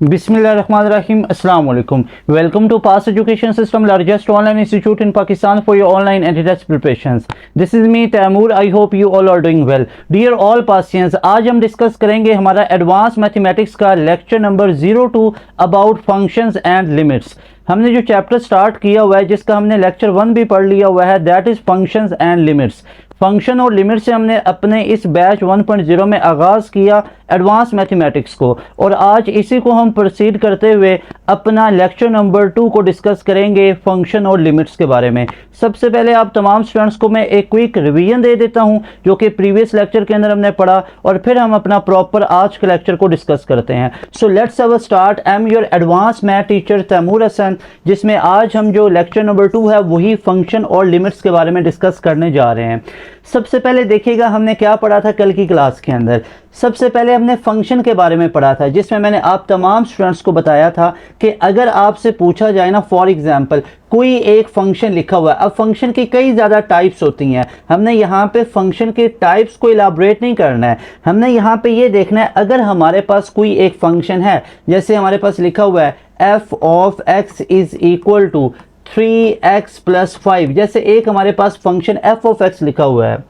Bismillahirrahmanirrahim. Assalamu alaikum. Welcome to Past Education System, largest online institute in Pakistan for your online and test preparations. This is me Taimur. I hope you all are doing well. Dear all Pastians, आज हम discuss करेंगे हमारा advance mathematics का lecture number 02 about functions and limits. हमने जो chapter start किया हुआ है, जिसका हमने लेक्चर 1 भी पढ़ लिया हुआ है, that is functions and limits. Function और लिमिट से हमने अपने इस बैच 1.0 में आगाज़ किया एडवांस मैथमेटिक्स को, और आज इसी को हम प्रोसीड करते हुए अपना लेक्चर नंबर 2 को डिस्कस करेंगे फंक्शन और लिमिट्स के बारे में। सबसे पहले आप तमाम स्टूडेंट्स को मैं एक क्विक रिवीजन दे देता हूं जो कि प्रीवियस लेक्चर के अंदर हमने पढ़ा, और फिर हम अपना प्रॉपर आज के लेक्चर को डिस्कस करते हैं। So let's have a start. I am your advance math teacher Taimur Hasan, जिसमें आज हम जो लेक्चर नंबर 2 है वही फंक्शन और लिमिट्स के बारे में डिस्कस करने जा रहे हैं। सबसे पहले देखिएगा हमने क्या पढ़ा था कल की क्लास के अंदर। सबसे पहले हमने फंक्शन के बारे में पढ़ा था, जिसमें मैंने आप तमाम स्टूडेंट्स को बताया था कि अगर आपसे पूछा जाए ना, फॉर एग्जांपल कोई एक फंक्शन लिखा हुआ है, अब फंक्शन की कई ज़्यादा टाइप्स होती हैं, हमने यहाँ पे फंक्शन के टाइप्स को इलाबोरेट नहीं करना है, हमने यहाँ पे ये देखना है अगर हमारे पास कोई एक फंक्शन है, जैसे हमारे पास लिखा हुआ है f of x is equal to 3x plus 5, जैसे एक हमारे पास फंक्शन f ऑफ x लिखा हुआ है।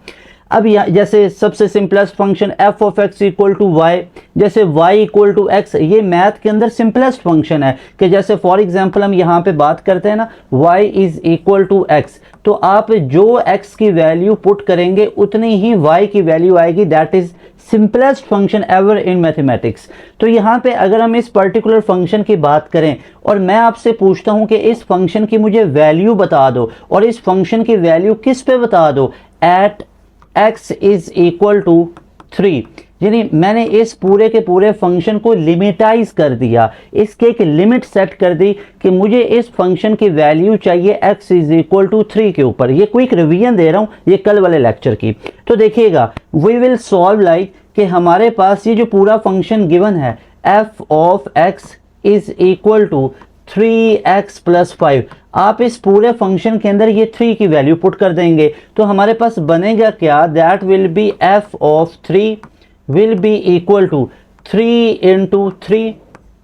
अब यहाँ जैसे सबसे simplest function f of x equal to y, जैसे y इक्वल टू x, ये मैथ के अंदर सिंपलेस्ट फंक्शन है कि जैसे फॉर एग्जांपल हम यहाँ पे बात करते हैं ना y is equal to x, तो आप जो x की वैल्यू पुट करेंगे उतनी ही y की वैल्यू आएगी। That is simplest function ever in mathematics. तो यहाँ पे अगर हम इस पर्टिकुलर फंक्शन की बात करें और मैं आपसे पूछता हूँ कि इस फंक्शन की मुझे वैल्यू बता दो, और इस फंक्शन की वैल्यू किस पे बता दो, at x is equal to 3, यानी मैंने इस पूरे के पूरे फंक्शन को लिमिटाइज कर दिया, इसके एक लिमिट सेट कर दी कि मुझे इस फंक्शन की वैल्यू चाहिए x इज इक्वल टू 3 के ऊपर। ये क्विक रिवीजन दे रहा हूँ ये कल वाले लेक्चर की। तो देखिएगा वी विल सॉल्व लाइक कि हमारे पास ये जो पूरा फंक्शन गिवन है f of x is equal to 3x plus 5, आप इस पूरे फंक्शन के अंदर ये 3 की वैल्यू पुट कर देंगे तो हमारे पास बनेगा क्या, that will be f of 3 will be equal to 3 into 3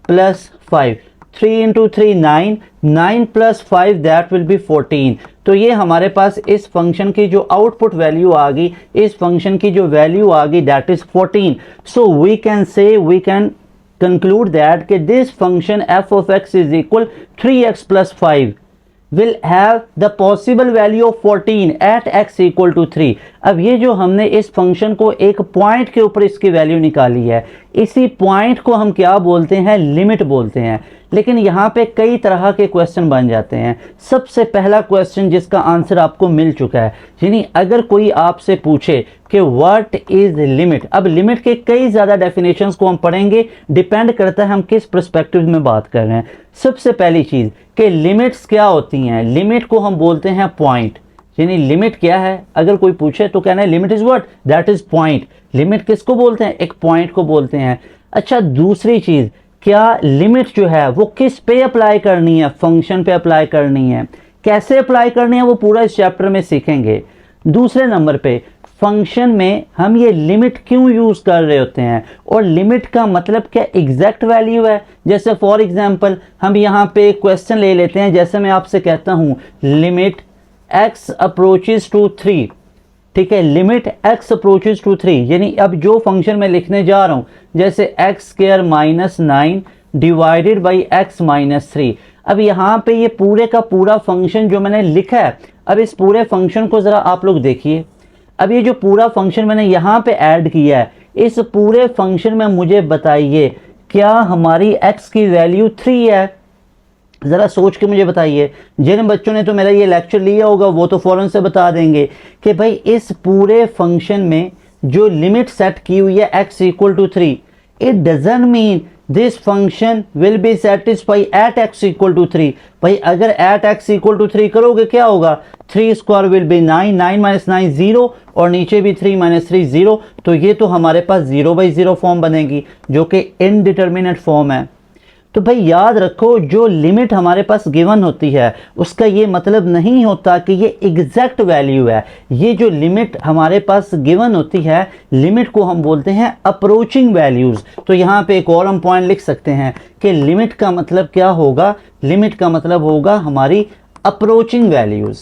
plus 5, 3 into 3 9, 9 plus 5 that will be 14। तो ये हमारे पास इस फंक्शन की जो आउटपुट वैल्यू आ गई, इस फंक्शन की जो वैल्यू आ गई that is 14। So we can conclude that कि this function f of x is equal 3x plus 5 will have the possible value of 14 at x equal to 3। अब ये जो हमने इस फंक्शन को एक पॉइंट के ऊपर इसकी वैल्यू निकाली है, इसी पॉइंट को हम क्या बोलते हैं, लिमिट बोलते हैं। लेकिन यहाँ पे कई तरह के क्वेश्चन बन जाते हैं। सबसे पहला क्वेश्चन जिसका आंसर आपको मिल चुका है, यानी अगर कोई आपसे पूछे कि व्हाट इज लिमिट, अब लिमिट के कई ज़्यादा डेफिनेशंस को हम पढ़ेंगे, डिपेंड करता है हम किस पर्सपेक्टिव में बात कर रहे हैं। सबसे पहली चीज़ कि लिमिट्स क्या होती हैं, लिमिट को हम बोलते हैं पॉइंट, यानी लिमिट क्या है, अगर कोई पूछे तो कहना है limit is what, that is point. Limit किसको बोलते हैं, एक पॉइंट को बोलते हैं। अच्छा दूसरी चीज़, क्या लिमिट जो है वो किस पे अप्लाई करनी है, फंक्शन पे अप्लाई करनी है, कैसे अप्लाई करनी है, वो पूरा इस चैप्टर में सीखेंगे। दूसरे नंबर पे फंक्शन में हम ये लिमिट क्यों यूज़ कर रहे होते हैं, और लिमिट का मतलब क्या एग्जैक्ट वैल्यू है। जैसे फॉर एग्जांपल हम यहाँ पे क्वेश्चन ले लेते हैं, जैसे मैं आपसे कहता हूँ लिमिट x अप्रोचेस टू 3, ठीक है, लिमिट x अप्रोचेस टू 3, यानी अब जो फंक्शन मैं लिखने जा रहा हूँ जैसे x square minus 9 divided by x minus 3। अब यहाँ पे ये पूरे का पूरा फंक्शन जो मैंने लिखा है, अब इस पूरे फंक्शन को ज़रा आप लोग देखिए। अब ये जो पूरा फंक्शन मैंने यहाँ पे ऐड किया है, इस पूरे फंक्शन में मुझे बताइए क्या हमारी x की वैल्यू 3 है, ज़रा सोच के मुझे बताइए। जिन बच्चों ने तो मेरा ये लेक्चर लिया होगा वो तो फ़ौरन से बता देंगे कि भाई इस पूरे फंक्शन में जो लिमिट सेट की हुई है x equal to 3, it doesn't mean this function will be satisfy at x equal to 3। भाई अगर एट x इक्वल टू 3 करोगे क्या होगा, 3 स्क्वायर विल बी 9, 9 माइनस 9 0, और नीचे भी 3 माइनस 3 0, तो ये तो हमारे पास 0 बाई 0 फॉर्म बनेगी जो कि इनडिटर्मिनेट फॉर्म है। तो भाई याद रखो, जो लिमिट हमारे पास गिवन होती है उसका ये मतलब नहीं होता कि ये एग्जैक्ट वैल्यू है। ये जो लिमिट हमारे पास गिवन होती है, लिमिट को हम बोलते हैं अप्रोचिंग वैल्यूज। तो यहाँ पे एक और हम पॉइंट लिख सकते हैं कि लिमिट का मतलब क्या होगा, लिमिट का मतलब होगा हमारी अप्रोचिंग वैल्यूज।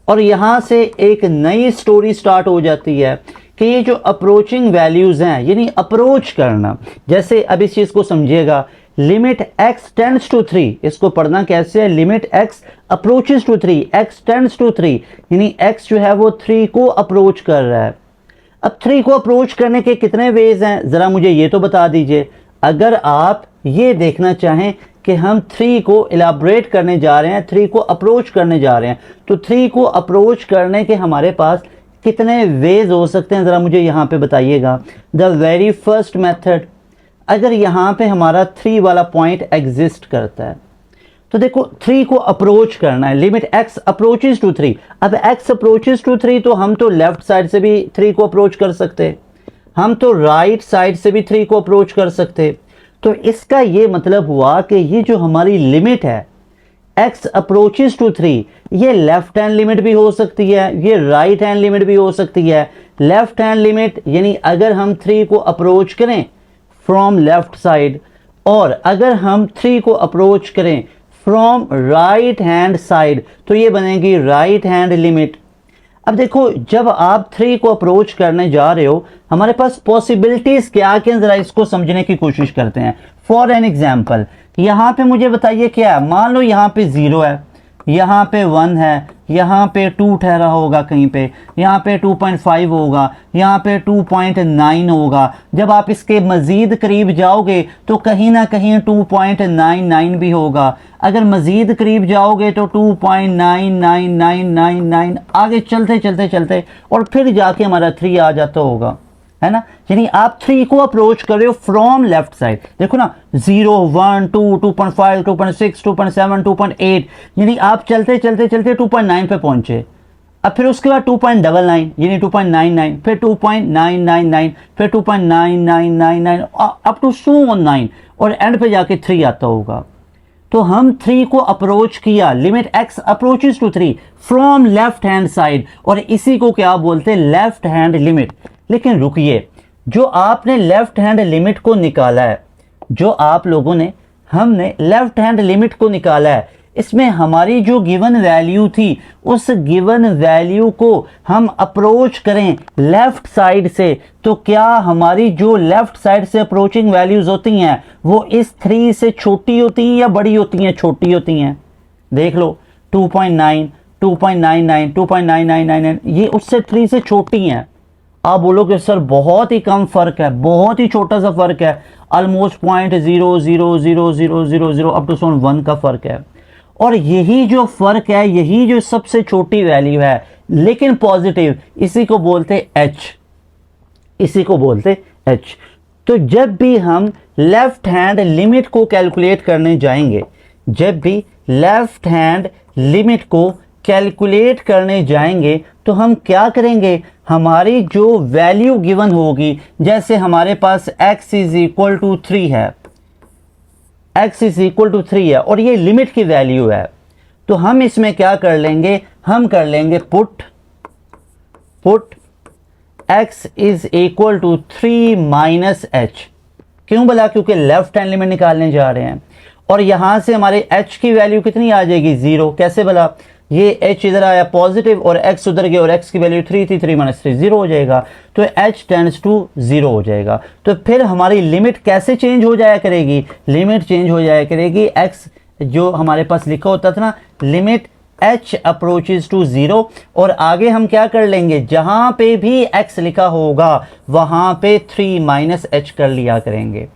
और यहाँ से एक नई स्टोरी स्टार्ट हो जाती है कि ये जो अप्रोचिंग वैल्यूज हैं, यानी अप्रोच करना। जैसे अब इस चीज को समझिएगा, लिमिट x टेंड्स टू 3, इसको पढ़ना कैसे है, limit x approaches to 3, x tends to 3, यानी x जो है वो 3 को अप्रोच कर रहा है। अब 3 को अप्रोच करने के कितने वेज हैं, जरा मुझे ये तो बता दीजिए। अगर आप ये देखना चाहें कि हम 3 को इलाबरेट करने जा रहे हैं, 3 को अप्रोच करने जा रहे हैं, तो 3 को अप्रोच करने के हमारे पास कितने वेज हो सकते हैं, ज़रा मुझे यहाँ पे बताइएगा। द वेरी फर्स्ट मेथड, अगर यहाँ पे हमारा 3 वाला पॉइंट एग्जिस्ट करता है, तो देखो 3 को अप्रोच करना है, लिमिट x अप्रोचेस टू 3। अब x अप्रोचेस टू 3, तो हम तो लेफ्ट साइड से भी 3 को अप्रोच कर सकते, हम तो राइट साइड से भी 3 को अप्रोच कर सकते। तो इसका ये मतलब हुआ कि ये जो हमारी लिमिट है x अप्रोचेस टू 3, ये लेफ्ट हैंड लिमिट भी हो सकती है, ये राइट हैंड लिमिट भी हो सकती है। लेफ्ट हैंड लिमिट यानी अगर हम 3 को अप्रोच करें फ्रॉम लेफ्ट साइड, और अगर हम 3 को अप्रोच करें फ्रॉम राइट हैंड साइड, तो ये बनेगी राइट हैंड लिमिट। अब देखो, जब आप 3 को अप्रोच करने जा रहे हो, हमारे पास पॉसिबिलिटीज क्या क्या, जरा इसको समझने की कोशिश करते हैं। फॉर एन एग्जाम्पल, यहाँ पे मुझे बताइए क्या है, मान लो यहाँ पे 0 है, यहाँ पे 1 है, यहाँ पे 2 ठहरा होगा कहीं पे, यहाँ पे 2.5 होगा, यहाँ पे 2.9 होगा। जब आप इसके मज़ीद करीब जाओगे तो कहीं ना कहीं 2.99 भी होगा। अगर मज़ीद करीब जाओगे तो 2.99999, आगे चलते चलते चलते और फिर जाके हमारा 3 आ जाता होगा, है ना। यानी आप 3 को अप्रोच कर रहे हो फ्रॉम लेफ्ट साइड। देखो ना, 0 1 2 2.5 2.6 2.7 2.8, यानी आप चलते चलते चलते 2.9 पे पहुंचे। अब फिर उसके बाद 2.99 यानी 2.99, फिर 2.999, फिर 2.9999 अप टू 9, और एंड पे जाके 3 आता होगा। तो हम 3 को अप्रोच किया, limit x approaches to 3 from left hand side, और इसी को क्या बोलते हैं, लेफ्ट हैंड लिमिट। लेकिन रुकिए, जो आपने लेफ्ट हैंड लिमिट को निकाला है, जो आप लोगों ने, हमने लेफ्ट हैंड लिमिट को निकाला है, इसमें हमारी जो गिवन वैल्यू थी, उस गिवन वैल्यू को हम अप्रोच करें लेफ्ट साइड से, तो क्या हमारी जो लेफ्ट साइड से अप्रोचिंग वैल्यूज होती हैं वो इस 3 से छोटी होती हैं या बड़ी होती हैं, छोटी होती हैं। देख लो, 2.9 2.99 2.9999 ये उससे 3 से छोटी हैं। आप बोलोगे सर बहुत ही कम फर्क है, बहुत ही छोटा सा फर्क है, ऑलमोस्ट 0.00000 अप टू 1 का फर्क है। और यही जो फर्क है, यही जो सबसे छोटी वैल्यू है लेकिन पॉजिटिव, इसी को बोलते h, इसी को बोलते h। तो जब भी हम लेफ्ट हैंड लिमिट को कैलकुलेट करने जाएंगे, जब भी लेफ्ट हैंड लिमिट को कैलकुलेट करने जाएंगे, तो हम क्या करेंगे, हमारी जो वैल्यू गिवन होगी, जैसे हमारे पास x इज इक्वल टू 3 है, x इज इक्वल टू 3 है और ये लिमिट की वैल्यू है, तो हम इसमें क्या कर लेंगे, हम कर लेंगे put x is equal to 3 minus h। क्यों बोला, क्योंकि लेफ्ट हैंड लिमिट निकालने जा रहे हैं, और यहां से हमारे h की वैल्यू कितनी आ जाएगी, 0। कैसे बोला, ये h इधर आया पॉजिटिव और x उधर गया, और x की वैल्यू 3 थी, 3 माइनस 3 0 हो जाएगा, तो h टेंड्स टू 0 हो जाएगा। तो फिर हमारी लिमिट कैसे चेंज हो जाया करेगी, लिमिट चेंज हो जाया करेगी, x जो हमारे पास लिखा होता था ना, लिमिट h अप्रोचेस टू 0, और आगे हम क्या कर लेंगे, जहां पे भी x लिखा होगा वहां पे 3 माइनस h कर लिया करेंगे,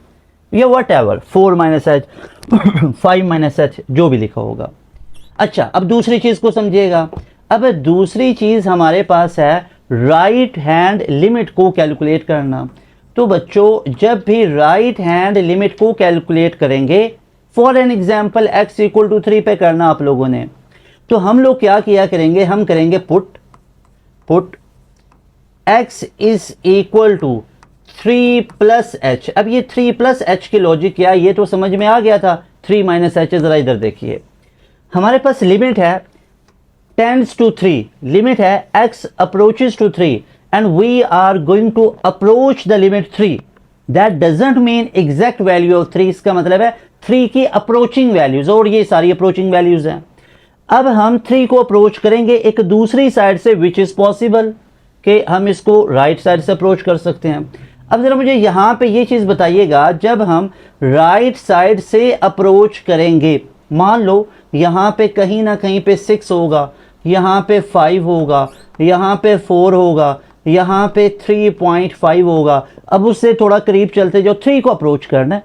या what ever 4 minus h 5 minus h जो भी लिखा होगा। अच्छा, अब दूसरी चीज को समझिएगा। अब दूसरी चीज हमारे पास है राइट हैंड लिमिट को कैलकुलेट करना। तो बच्चों, जब भी राइट हैंड लिमिट को कैलकुलेट करेंगे, for an example x equal to 3 पे करना आप लोगों ने, तो हम लोग क्या किया करेंगे, हम करेंगे put x is equal to 3 plus h. अब ये 3 प्लस एच की लॉजिक क्या है, ये तो समझ में आ गया था। 3 माइनस एच, ज़रा इधर देखिए, हमारे पास लिमिट है टेंड्स टू 3, लिमिट है x approaches to 3 and we are going to approach the limit 3। That doesn't mean exact value of 3, इसका मतलब है 3 की अप्रोचिंग वैल्यूज, और ये सारी अप्रोचिंग वैल्यूज हैं। अब हम 3 को अप्रोच करेंगे एक दूसरी साइड से, विच इज पॉसिबल कि हम इसको राइट साइड से अप्रोच कर सकते हैं। अब जरा मुझे यहां पे ये चीज बताइएगा, जब हम राइट साइड से अप्रोच करेंगे, मान लो यहां पे कहीं ना कहीं पे 6 होगा, यहां पे 5 होगा, यहां पे 4 होगा, यहां पे 3.5 होगा। अब उससे थोड़ा करीब चलते जाओ, 3 को अप्रोच करना है,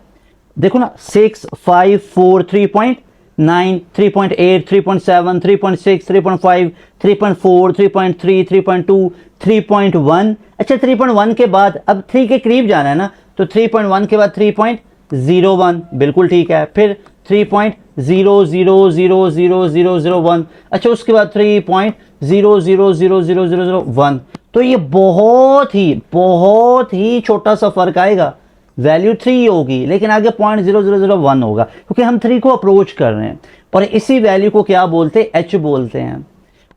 देखो ना 6, 5, 4, 3.9, 3.8, 3.7, 3.6, 3.5, 3.4, 3.3, 3.2, 3.1। अच्छा 3.1 के बाद अब 3 के करीब जाना है ना, तो 3.1 के बाद 3.01, बिल्कुल ठीक है। फिर 3.00000001, अच्छा उसके बाद 3.00000001। तो ये बहुत ही छोटा सा फर्क आएगा, वैल्यू 3 होगी लेकिन आगे 0.0001 होगा, क्योंकि हम 3 को अप्रोच कर रहे हैं। और इसी वैल्यू को क्या बोलते हैं, एच बोलते हैं।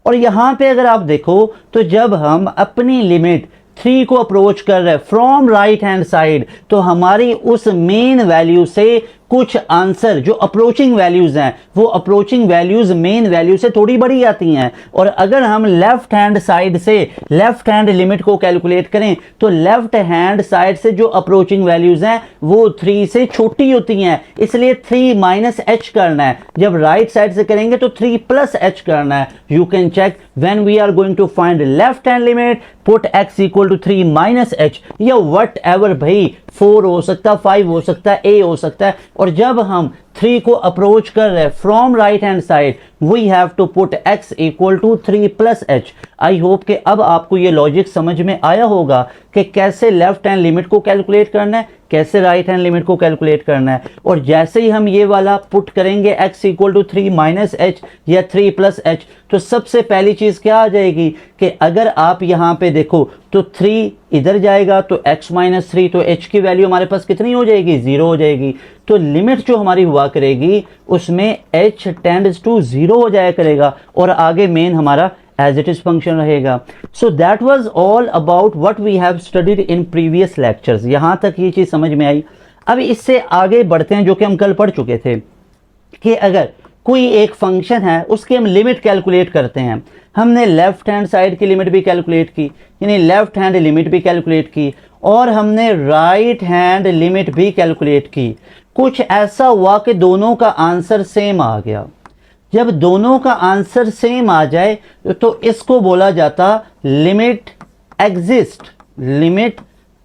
और यहां पे अगर आप देखो तो जब हम अपनी लिमिट 3 को अप्रोच कर रहे हैं फ्रॉम राइट हैंड साइड, तो हमारी उस मेन वैल्यू से कुछ आंसर जो अप्रोचिंग वैल्यूज हैं, वो अप्रोचिंग वैल्यूज मेन वैल्यू से थोड़ी बड़ी आती हैं। और अगर हम लेफ्ट हैंड साइड से लेफ्ट हैंड लिमिट को कैलकुलेट करें, तो लेफ्ट हैंड साइड से जो अप्रोचिंग वैल्यूज हैं वो 3 से छोटी होती हैं, इसलिए 3 माइनस एच करना है। जब राइट साइड से करेंगे तो 3 प्लस एच करना है। You can check when we are going to find left hand limit, put x equal to 3 minus h, या वट एवर भाई, 4 हो सकता है, 5 हो सकता है, a हो सकता है। और जब हम 3 को अप्रोच कर रहे हैं from right hand side, we have to put x equal to 3 plus h. I hope कि अब आपको ये लॉजिक समझ में आया होगा कि कैसे लेफ्ट हैंड लिमिट को कैलकुलेट करना है, कैसे राइट हैंड लिमिट को कैलकुलेट करना है। और जैसे ही हम ये वाला पुट करेंगे x equal to 3 minus h या 3 प्लस एच, तो सबसे पहली चीज क्या आ जाएगी कि अगर आप यहां पे देखो तो 3 इधर जाएगा तो x माइनस 3, तो h की वैल्यू हमारे पास कितनी हो जाएगी, 0 हो जाएगी। तो लिमिट जो हमारी हुआ करेगी उसमें h टेंड्स टू 0 हो जाया करेगा, और आगे मेन हमारा एज इट इज फंक्शन रहेगा। So that was all about what we have studied in previous lectures. यहां तक ये चीज समझ में आई। अब इससे आगे बढ़ते हैं, जो कि हम कल पढ़ चुके थे, कि अगर कोई एक फंक्शन है उसकी हम लिमिट कैलकुलेट करते हैं। हमने लेफ्ट हैंड साइड की लिमिट भी कैलकुलेट की, यानी लेफ्ट हैंड लिमिट भी कैलकुलेट की, और हमने राइट हैंड लिमिट भी कैलकुलेट की। कुछ ऐसा हुआ कि दोनों का आंसर सेम आ गया। जब दोनों का आंसर सेम आ जाए तो इसको बोला जाता लिमिट एग्जिस्ट। लिमिट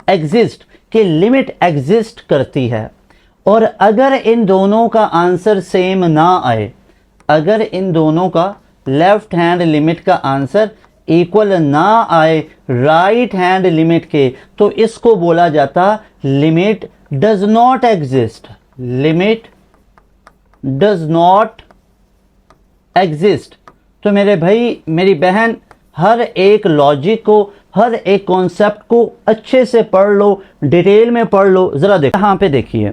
एग्जिस्ट, कि लिमिट एग्जिस्ट करती है। और अगर इन दोनों का आंसर सेम ना आए, अगर इन दोनों का लेफ्ट हैंड लिमिट का आंसर इक्वल ना आए राइट हैंड लिमिट के, तो इसको बोला जाता limit does not exist. Limit does not exist. तो मेरे भाई मेरी बहन, हर एक लॉजिक को, हर एक कॉन्सेप्ट को अच्छे से पढ़ लो, डिटेल में पढ़ लो। जरा देखो यहाँ पे देखिए,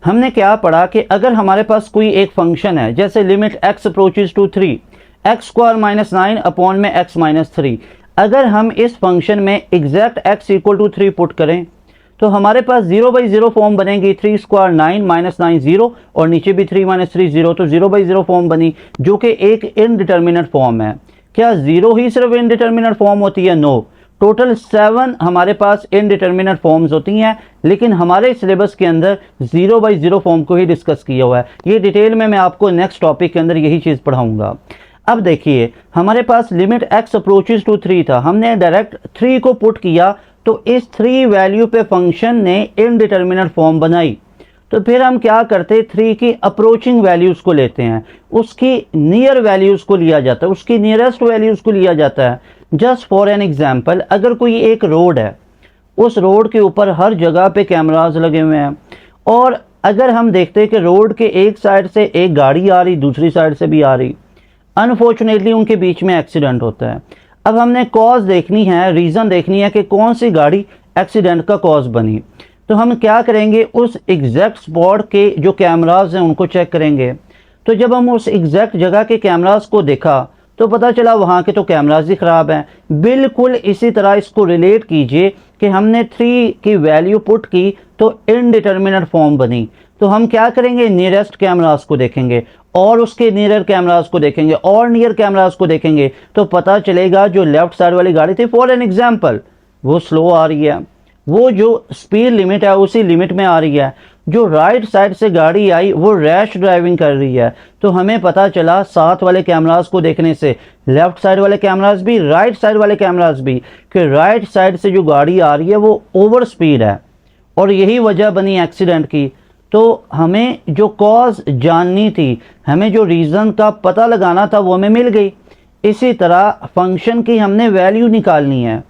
हमने क्या पढ़ा कि अगर हमारे पास कोई एक फंक्शन है, जैसे limit x approaches to 3 x square minus 9 upon में x माइनस 3, अगर हम इस फंक्शन में exact x equal to 3 put करें तो हमारे पास 0/0 फॉर्म बनेगी। 3 स्क्वायर 9 माइनस 9 0, और नीचे भी 3 माइनस 3 0, तो 0/0 फॉर्म बनी, जो कि एक इनडिटर्मिनेट फॉर्म है। क्या 0 ही सिर्फ इनडिटर्मिनेट फॉर्म होती है? नो, टोटल 7 हमारे पास इनडिटर्मिनेट फॉर्म्स होती हैं, लेकिन हमारे सिलेबस के अंदर 0/0 फॉर्म को ही डिस्कस किया हुआ है। ये डिटेल में मैं आपको नेक्स्ट टॉपिक के अंदर यही चीज़ पढ़ाऊंगा। अब देखिए, हमारे पास लिमिट x अप्रोचेस टू 3 था, हमने डायरेक्ट 3 को पुट किया, तो इस 3 वैल्यू पे फंक्शन ने इनडिटर्मिनेट फॉर्म बनाई। तो फिर हम क्या करते, 3 की अप्रोचिंग वैल्यूज को लेते हैं, उसकी नियर वैल्यूज को लिया जाता है, उसकी नियरेस्ट वैल्यूज को लिया जाता है। जस्ट फॉर एन एग्जाम्पल, अगर कोई एक रोड है, उस रोड के ऊपर हर जगह पे कैमराज लगे हुए हैं, और अगर हम देखते हैं कि रोड के एक साइड से एक गाड़ी आ रही, दूसरी साइड से भी आ रही, अनफॉर्चुनेटली उनके बीच में एक्सीडेंट होता है। अब हमने कॉज देखनी है, रीज़न देखनी है कि कौन सी गाड़ी एक्सीडेंट का कॉज बनी। तो हम क्या करेंगे, उस एग्जैक्ट स्पॉट के जो कैमराज हैं उनको चेक करेंगे। तो जब हम उस एग्जैक्ट जगह के कैमराज को देखा तो पता चला वहाँ के तो कैमराज ही ख़राब हैं। बिल्कुल इसी तरह इसको रिलेट कीजिए कि हमने 3 की वैल्यू पुट की तो इनडिटर्मिनेट फॉर्म बनी। तो हम क्या करेंगे, नियरेस्ट कैमराज को देखेंगे और उसके नियर कैमराज को देखेंगे और नियर कैमराज को देखेंगे तो पता चलेगा जो लेफ्ट साइड वाली गाड़ी थी फॉर एन एग्जाम्पल वो स्लो आ रही है, वो जो स्पीड लिमिट है उसी लिमिट में आ रही है। जो राइट साइड से गाड़ी आई वो रैश ड्राइविंग कर रही है। तो हमें पता चला साथ वाले कैमराज को देखने से, लेफ्ट साइड वाले कैमराज भी राइट साइड वाले कैमराज भी, कि राइट साइड से जो गाड़ी आ रही है वो ओवर स्पीड है और यही वजह बनी एक्सीडेंट की। तो हमें जो कॉज जाननी थी, हमें जो रीज़न का पता लगाना था वो हमें मिल गई। इसी तरह फंक्शन की हमने वैल्यू निकालनी है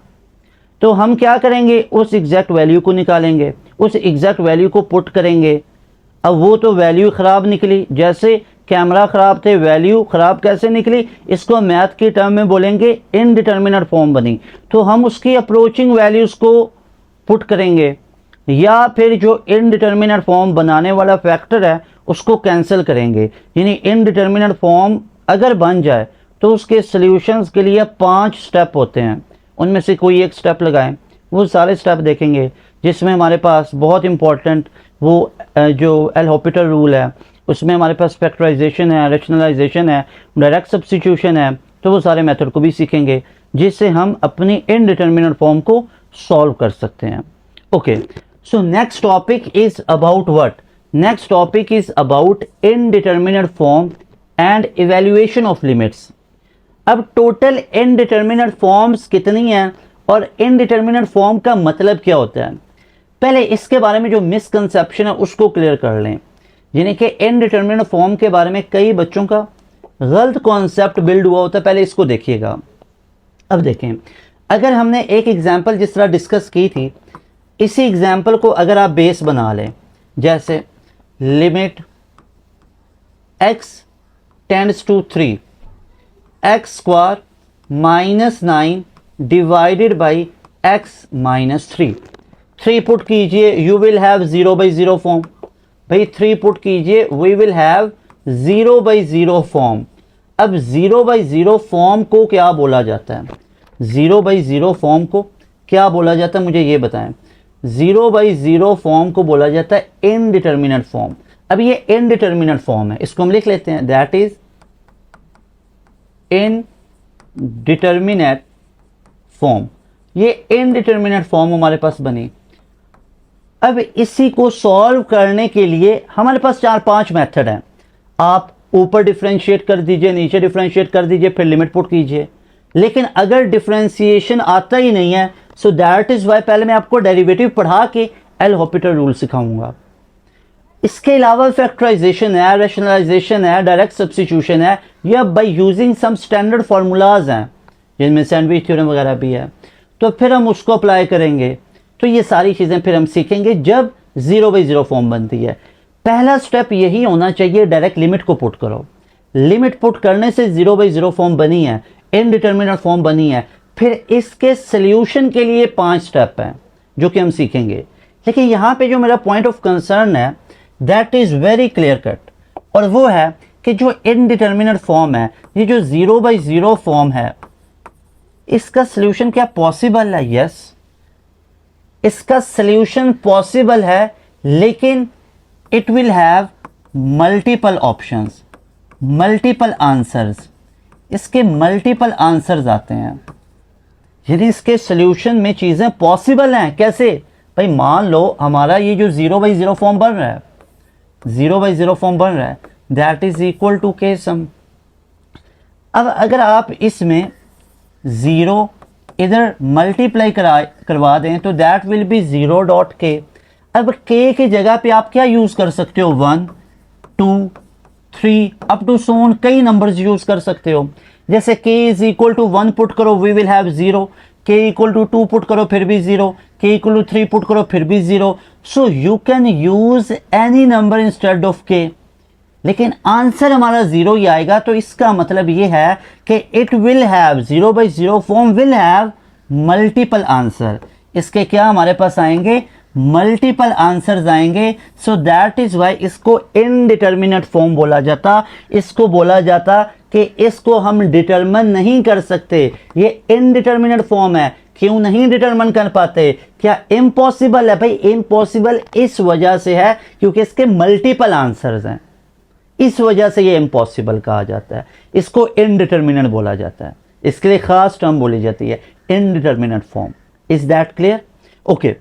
तो हम क्या करेंगे, उस एग्जैक्ट वैल्यू को निकालेंगे, उस एग्जैक्ट वैल्यू को पुट करेंगे। अब वो तो वैल्यू ख़राब निकली, जैसे कैमरा ख़राब थे वैल्यू ख़राब कैसे निकली, इसको मैथ की टर्म में बोलेंगे इनडिटर्मिनेट फॉर्म बनी। तो हम उसकी अप्रोचिंग वैल्यूज़ को पुट करेंगे या फिर जो इनडिटर्मिनेट फॉर्म बनाने वाला फैक्टर है उसको कैंसिल करेंगे। यानी इनडिटर्मिनेट फॉर्म अगर बन जाए तो उसके सॉल्यूशंस के लिए 5 स्टेप होते हैं, उनमें से कोई एक स्टेप लगाएं। वो सारे स्टेप देखेंगे जिसमें हमारे पास बहुत इंपॉर्टेंट वो जो एल हॉपिटल रूल है, उसमें हमारे पास फैक्टराइजेशन है, रैशनलाइजेशन है, डायरेक्ट सब्स्टिट्यूशन है। तो वो सारे मेथड को भी सीखेंगे जिससे हम अपनी इनडिटर्मिनेट फॉर्म को सॉल्व कर सकते हैं। Okay, so next topic is about what? Next topic is about indeterminate form and evaluation of limits. अब टोटल इनडिटर्मिनेट फॉर्म्स कितनी हैं और इनडिटर्मिनेट फॉर्म का मतलब क्या होता है, पहले इसके बारे में जो मिसकंसेप्शन है उसको क्लियर कर लें। यानी कि इनडिटर्मिनेट फॉर्म के बारे में कई बच्चों का गलत कॉन्सेप्ट बिल्ड हुआ होता है, पहले इसको देखिएगा। अब देखें, अगर हमने एक एग्जाम्पल जिस तरह डिस्कस की थी, इसी एग्जाम्पल को अगर आप बेस बना लें, जैसे limit x tends to 3 x square -9 divided by x -3। 3 put कीजिए, यू विल हैव 0/0 फॉर्म। भाई 3 पुट कीजिए, वी विल हैव 0/0 फॉर्म। अब 0/0 फॉर्म को क्या बोला जाता है? 0/0 फॉर्म को क्या बोला जाता है, मुझे ये बताएं। 0/0 फॉर्म को बोला जाता है इनडिटर्मिनेट फॉर्म। अब ये इनडिटर्मिनेट फॉर्म है, इसको हम लिख लेते हैं, दैट इज इनडिटर्मिनेट फॉर्म। ये इनडिटर्मिनेट फॉर्म हमारे पास बनी। अब इसी को सॉल्व करने के लिए हमारे पास 4-5 मेथड हैं। आप ऊपर डिफरेंशिएट कर दीजिए, नीचे डिफरेंशिएट कर दीजिए, फिर लिमिट पुट कीजिए। लेकिन अगर डिफरेंशिएशन आता ही नहीं है, सो दैट इज वाई पहले मैं आपको डेरिवेटिव पढ़ा के एल हॉपिटल रूल सिखाऊंगा। इसके अलावा फैक्टराइजेशन है, रैशनलाइजेशन है, डायरेक्ट सब्स्टिट्यूशन है, या by using some standard formulas हैं जिनमें सैंडविच थ्योरम वगैरह भी है। तो फिर हम उसको अप्लाई करेंगे। तो ये सारी चीज़ें फिर हम सीखेंगे जब 0/0 फॉर्म बनती है। पहला स्टेप यही होना चाहिए, डायरेक्ट लिमिट को पुट करो। लिमिट पुट करने से 0/0 फॉर्म बनी है, इनडिटर्मिनेट फॉर्म बनी है। फिर इसके सॉल्यूशन के लिए 5 स्टेप हैं जो कि हम सीखेंगे। लेकिन यहाँ पे जो मेरा पॉइंट ऑफ कंसर्न है that is very clear cut, और वो है कि जो इनडिटर्मिनेट फॉर्म है, ये जो 0/0 फॉर्म है, इसका सॉल्यूशन क्या पॉसिबल है? यस, इसका सॉल्यूशन पॉसिबल है, लेकिन it will have multiple options, multiple answers. इसके मल्टीपल आंसर्स आते हैं, यदि इसके सॉल्यूशन में चीज़ें पॉसिबल हैं। कैसे? भाई मान लो हमारा ये जो 0/0 फॉर्म बन रहा है, 0/0 फॉर्म बन रहा है, दैट इज इक्वल टू के सम। अब अगर आप इसमें 0 इधर मल्टीप्लाई करवा दें तो दैट विल बी 0.k। अब k की जगह पे आप क्या यूज़ कर सकते हो? 1, 2, 3 अप टू सोन कई नंबर्स यूज़ कर सकते हो। जैसे k is equal to 1 put करो, we will have 0। k equal to 2 put करो, फिर भी 0। k इक्वल टू 3 पुट करो, फिर भी 0। So you can use any number instead of k, लेकिन आंसर हमारा 0 ही आएगा। तो इसका मतलब ये है कि it will have 0/0 form will have multiple answer. इसके क्या हमारे पास आएंगे, मल्टीपल आंसर्स आएंगे। सो दैट इज वाई इसको इनडिटर्मिनेट फॉर्म बोला जाता। इसको बोला जाता कि इसको हम डिटरमिन नहीं कर सकते, ये इनडिटर्मिनेट फॉर्म है। क्यों नहीं डिटरमिन कर पाते, क्या इम्पॉसिबल है? भाई इम्पॉसिबल इस वजह से है क्योंकि इसके मल्टीपल आंसर्स हैं, इस वजह से ये इम्पॉसिबल कहा जाता है, इसको इनडिटर्मिनेट बोला जाता है। इसके लिए खास टर्म बोली जाती है indeterminate form. Is that clear? Okay,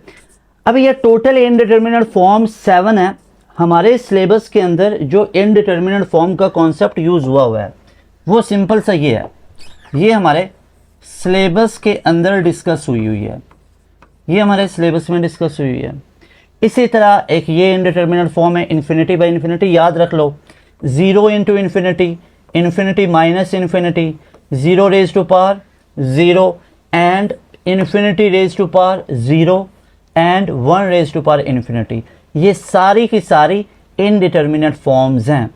अब ये टोटल इनडिटर्मिनेट फॉर्म 7 है। हमारे सिलेबस के अंदर जो इनडिटर्मिनेट फॉर्म का कॉन्सेप्ट यूज हुआ है वो सिंपल सा ये है, ये हमारे सिलेबस के अंदर डिस्कस हुई है, ये हमारे सिलेबस में डिस्कस हुई है। इसी तरह एक ये इनडिटर्मिनेट फॉर्म है इन्फिनिटी बाय इन्फिनिटी, याद रख लो, 0 into infinity, infinity minus infinity, 0 raise to power 0 and infinity raise to power 0 and 1 raise to power infinity. ये सारी की सारी इनडिटर्मिनेट फॉर्म्स हैं।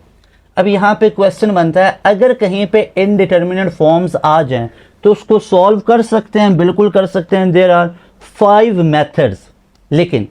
अब यहाँ पे क्वेश्चन बनता है, अगर कहीं पे इनडिटर्मिनेट फॉर्म्स आ जाएं तो उसको सॉल्व कर सकते हैं, बिल्कुल कर सकते हैं। There are 5 methods. लेकिन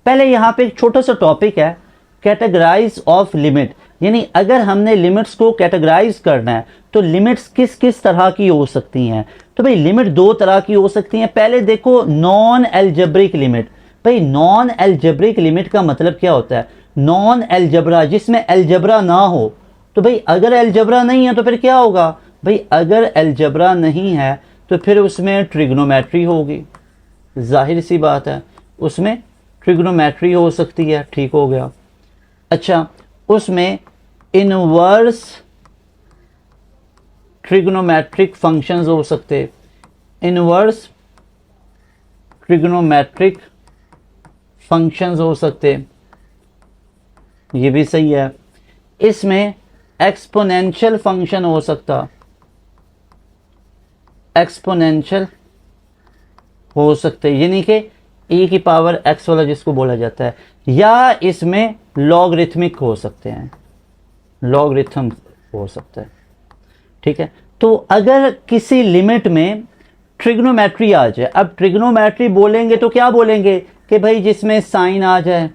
पहले यहाँ पे एक छोटा सा टॉपिक है, कैटेगराइज ऑफ लिमिट, यानी अगर हमने लिमिट्स को कैटेगराइज करना है तो लिमिट्स किस किस तरह की हो सकती हैं। तो भाई लिमिट 2 तरह की हो सकती हैं। पहले देखो नॉन एल्जेब्रिक लिमिट। भाई नॉन एल्जेब्रिक लिमिट का मतलब क्या होता है? नॉन एल्जेब्रा, जिसमें एल्जेब्रा ना हो। तो भाई अगर एल्जेब्रा नहीं है तो फिर क्या होगा? भाई अगर एल्जेब्रा नहीं है तो फिर उसमें ट्रिग्नोमेट्री होगी, जाहिर सी बात है, उसमें ट्रिग्नोमेट्री हो सकती है। ठीक हो गया। अच्छा, उसमें इनवर्स ट्रिग्नोमेट्रिक फंक्शंस हो सकते, इनवर्स ट्रिग्नोमेट्रिक फंक्शंस हो सकते, ये भी सही है। इसमें एक्सपोनेंशियल फंक्शन हो सकता, एक्सपोनेंशियल हो सकते, यानी कि e की पावर x वाला जिसको बोला जाता है, या इसमें लॉगरिथमिक हो सकते हैं, लॉगरिथम हो सकता है। ठीक है, तो अगर किसी लिमिट में ट्रिग्नोमेट्री आ जाए, अब ट्रिग्नोमेट्री बोलेंगे तो क्या बोलेंगे कि भाई जिसमें साइन आ जाए,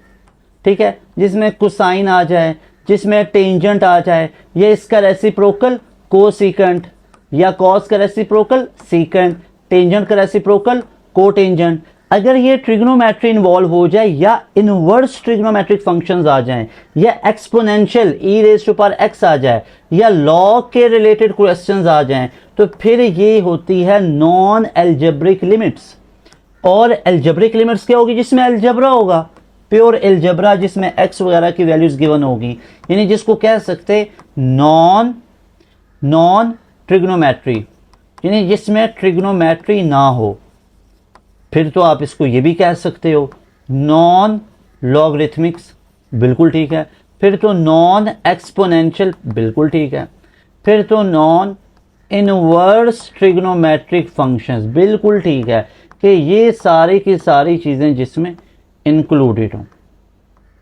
ठीक है, जिसमें कोसाइन आ जाए, जिसमें टेंजेंट आ जाए, या इसका रेसिप्रोकल कोसिकेंट, या कॉस का रेसिप्रोकल सीकेंट, टेंजेंट का रेसिप्रोकल कोटेंजेंट। अगर ये ट्रिग्नोमेट्री इन्वॉल्व हो जाए, या इनवर्स ट्रिग्नोमेट्रिक फंक्शंस आ जाएं, या exponential e raise to power x आ जाए, या लॉग के रिलेटेड क्वेश्चंस आ जाएं, तो फिर ये होती है नॉन एल्जेब्रिक लिमिट्स। और एल्जेब्रिक लिमिट्स क्या होगी? जिसमें एल्जेब्रा होगा, प्योर एल्जेब्रा, जिसमें x वगैरह की वैल्यूज गिवन होगी, यानी जिसको कह सकते नॉन ट्रिग्नोमेट्री, यानी जिसमें ट्रिग्नोमेट्री ना हो। फिर तो आप इसको ये भी कह सकते हो नॉन लॉगरिथमिक्स, बिल्कुल ठीक है। फिर तो नॉन एक्सपोनेंशियल, बिल्कुल ठीक है। फिर तो नॉन इनवर्स ट्रिग्नोमेट्रिक फंक्शंस, बिल्कुल ठीक है, कि ये सारी की सारी चीज़ें जिसमें इंक्लूडेड हों।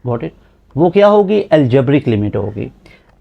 Got it? वो क्या होगी? एल्जेब्रिक लिमिट होगी।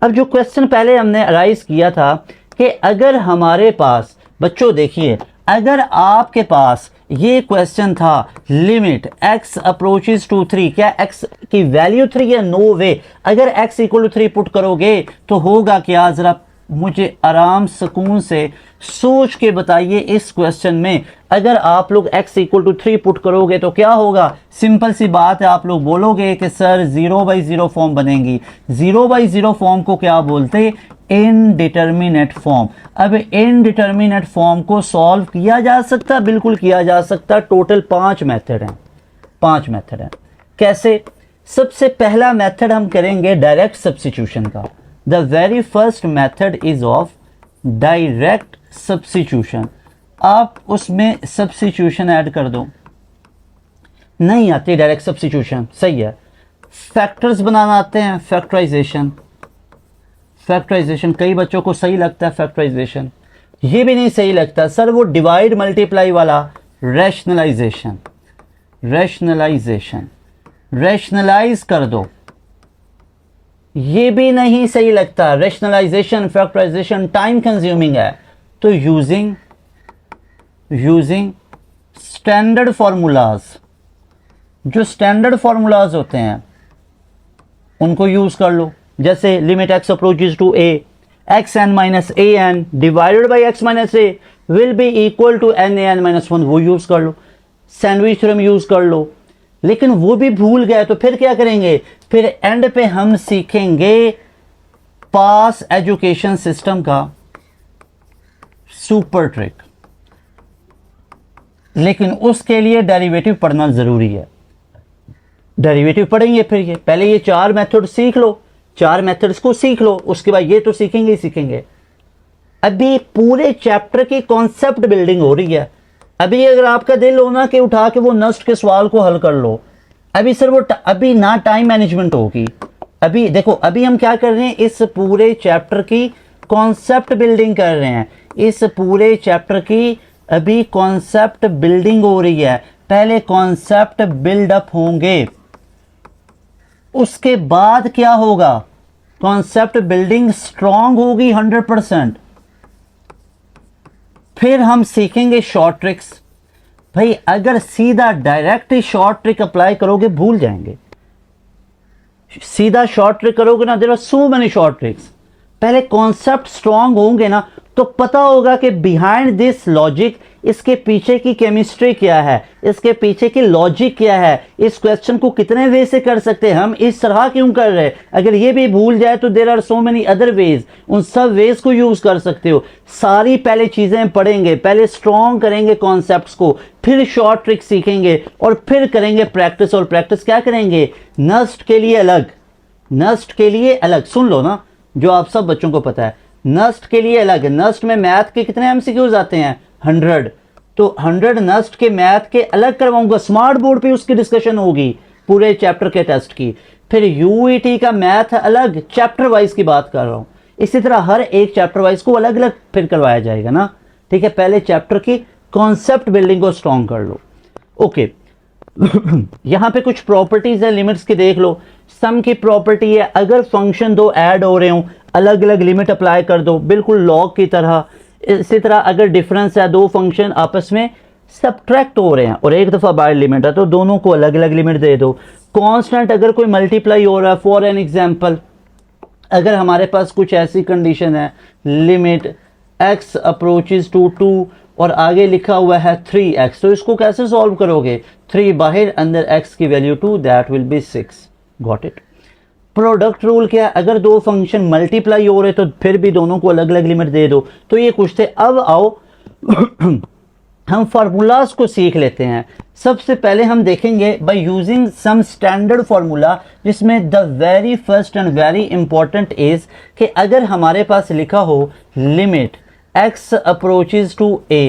अब जो क्वेश्चन पहले हमने अराइज किया था कि अगर हमारे पास, बच्चों देखिए, अगर आपके पास ये क्वेश्चन था लिमिट x अप्रोचेस टू 3, क्या x की वैल्यू 3 है? नो वे। अगर x इक्वल टू 3 पुट करोगे तो होगा क्या? जरा मुझे आराम सुकून से सोच के बताइए। इस क्वेश्चन में अगर आप लोग x इक्वल टू 3 पुट करोगे तो क्या होगा? सिंपल सी बात है, आप लोग बोलोगे कि सर 0/0 फॉर्म बनेगी। 0/0 फॉर्म को क्या बोलते? Indeterminate form. अब इनडिटर्मिनेट फॉर्म को सॉल्व किया जा सकता? बिल्कुल किया जा सकता। टोटल 5 मेथड हैं, 5 मेथड हैं। कैसे? सबसे पहला मेथड हम करेंगे डायरेक्ट सब्स्टिट्यूशन का। The very first method is of direct substitution. आप उसमें सब्स्टिट्यूशन ऐड कर दो। नहीं आती डायरेक्ट सब्स्टिट्यूशन, सही है। फैक्टर्स बनाना आते हैं, फैक्टराइजेशन। फैक्टराइजेशन कई बच्चों को सही लगता है, फैक्टराइजेशन। ये भी नहीं सही लगता सर, वो डिवाइड मल्टीप्लाई वाला रैशनलाइजेशन। रैशनलाइजेशन, रैशनलाइज कर दो, ये भी नहीं सही लगता। रैशनलाइजेशन, फैक्टराइजेशन टाइम कंज्यूमिंग है। तो यूजिंग स्टैंडर्ड फार्मूलाज, जो स्टैंडर्ड फार्मूलाज होते हैं उनको यूज कर लो। जैसे limit x approaches to a, x n minus a n divided by x minus a will be equal to n a n minus one, वो यूज कर लो। सैंडविच थ्योरम यूज कर लो। लेकिन वो भी भूल गए तो फिर क्या करेंगे, फिर एंड पे हम सीखेंगे पास एजुकेशन सिस्टम का सुपर ट्रिक, लेकिन उसके लिए डेरिवेटिव पढ़ना जरूरी है। डेरिवेटिव पढ़ेंगे फिर ये, पहले ये चार मेथड सीख लो, चार मेथड्स को सीख लो, उसके बाद ये तो सीखेंगे ही सीखेंगे। अभी पूरे चैप्टर की कॉन्सेप्ट बिल्डिंग हो रही है। अभी अगर आपका दिल हो ना कि उठा के वो नस्ट के सवाल को हल कर लो, अभी सर वो अभी ना टाइम मैनेजमेंट होगी। अभी देखो, अभी हम क्या कर रहे हैं, इस पूरे चैप्टर की कॉन्सेप्ट बिल्डिंग कर रहे हैं। इस पूरे चैप्टर की अभी कॉन्सेप्ट बिल्डिंग हो रही है। पहले कॉन्सेप्ट बिल्डअप होंगे, उसके बाद क्या होगा, कॉन्सेप्ट बिल्डिंग स्ट्रांग होगी 100%। फिर हम सीखेंगे शॉर्ट ट्रिक्स। भाई अगर सीधा डायरेक्ट ही शॉर्ट ट्रिक अप्लाई करोगे भूल जाएंगे। सीधा शॉर्ट ट्रिक करोगे ना, there are so many short tricks. पहले कॉन्सेप्ट स्ट्रांग होंगे ना तो पता होगा कि बिहाइंड दिस लॉजिक, इसके पीछे की केमिस्ट्री क्या है, इसके पीछे की लॉजिक क्या है, इस क्वेश्चन को कितने वे से कर सकते हैं, हम इस तरह क्यों कर रहे हैं। अगर ये भी भूल जाए तो there are so many other ways, उन सब वेज को यूज कर सकते हो। सारी पहले चीजें पढ़ेंगे, पहले स्ट्रॉन्ग करेंगे कॉन्सेप्ट्स को, फिर शॉर्ट ट्रिक सीखेंगे और फिर करेंगे प्रैक्टिस। और प्रैक्टिस क्या करेंगे, नस्ट के लिए अलग, नस्ट के लिए अलग। सुन लो ना, जो आप सब बच्चों को पता है, नस्ट के लिए अलग। नस्ट में मैथ के कितने एमसीक्यूज आते हैं, 100। तो 100 नस्ट के मैथ के अलग करवाऊंगा, स्मार्ट बोर्ड पे उसकी डिस्कशन होगी पूरे चैप्टर के टेस्ट की। फिर यूईटी का मैथ अलग, चैप्टर वाइज की बात कर रहा हूं। इसी तरह हर एक चैप्टर वाइज को अलग अलग फिर करवाया जाएगा ना, ठीक है। पहले चैप्टर की कॉन्सेप्ट बिल्डिंग को स्ट्रॉन्ग कर लो, ओके। यहां पे कुछ प्रॉपर्टीज है लिमिट्स की, देख लो। सम की प्रॉपर्टी है, अगर फंक्शन दो ऐड हो रहे हो अलग अलग लिमिट अप्लाई कर दो, बिल्कुल लॉग की तरह। इसी तरह अगर डिफरेंस है, दो फंक्शन आपस में सब्ट्रैक्ट हो रहे हैं और एक दफा बाय लिमिट है तो दोनों को अलग अलग लिमिट दे दो। कांस्टेंट अगर कोई मल्टीप्लाई हो रहा है, फॉर एन एग्जांपल अगर हमारे पास कुछ ऐसी कंडीशन है, लिमिट x अप्रोचेस टू 2 और आगे लिखा हुआ है 3x, तो इसको कैसे सॉल्व करोगे, 3 बाहर अंदर x की value 2, that will B 6। Got it. Product rule क्या है, अगर दो फंक्शन मल्टीप्लाई हो रहे तो फिर भी दोनों को अलग अलग लिमिट दे दो। तो ये कुछ थे। अब आओ हम फार्मूलाज को सीख लेते हैं। सबसे पहले हम देखेंगे by using some standard formula, जिसमें the very first and very important is कि अगर हमारे पास लिखा हो limit x approaches to a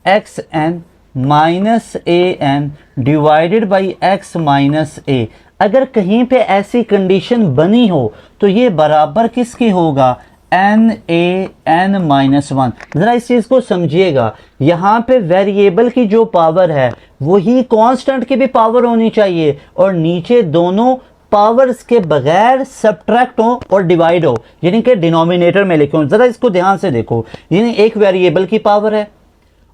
x n minus a n divided by x minus a, अगर कहीं पे ऐसी कंडीशन बनी हो तो ये बराबर किसकी होगा, n a n minus one. जरा इस चीज को समझिएगा, यहाँ पे वेरिएबल की जो पावर है वही कांस्टेंट की भी पावर होनी चाहिए, और नीचे दोनों पावर्स के बगैर सब्ट्रैक्ट हो और डिवाइड हो, यानी कि डिनोमिनेटर में लिखे हो। जरा इसको ध्यान से देखो, यानी एक वेरिएबल की पावर है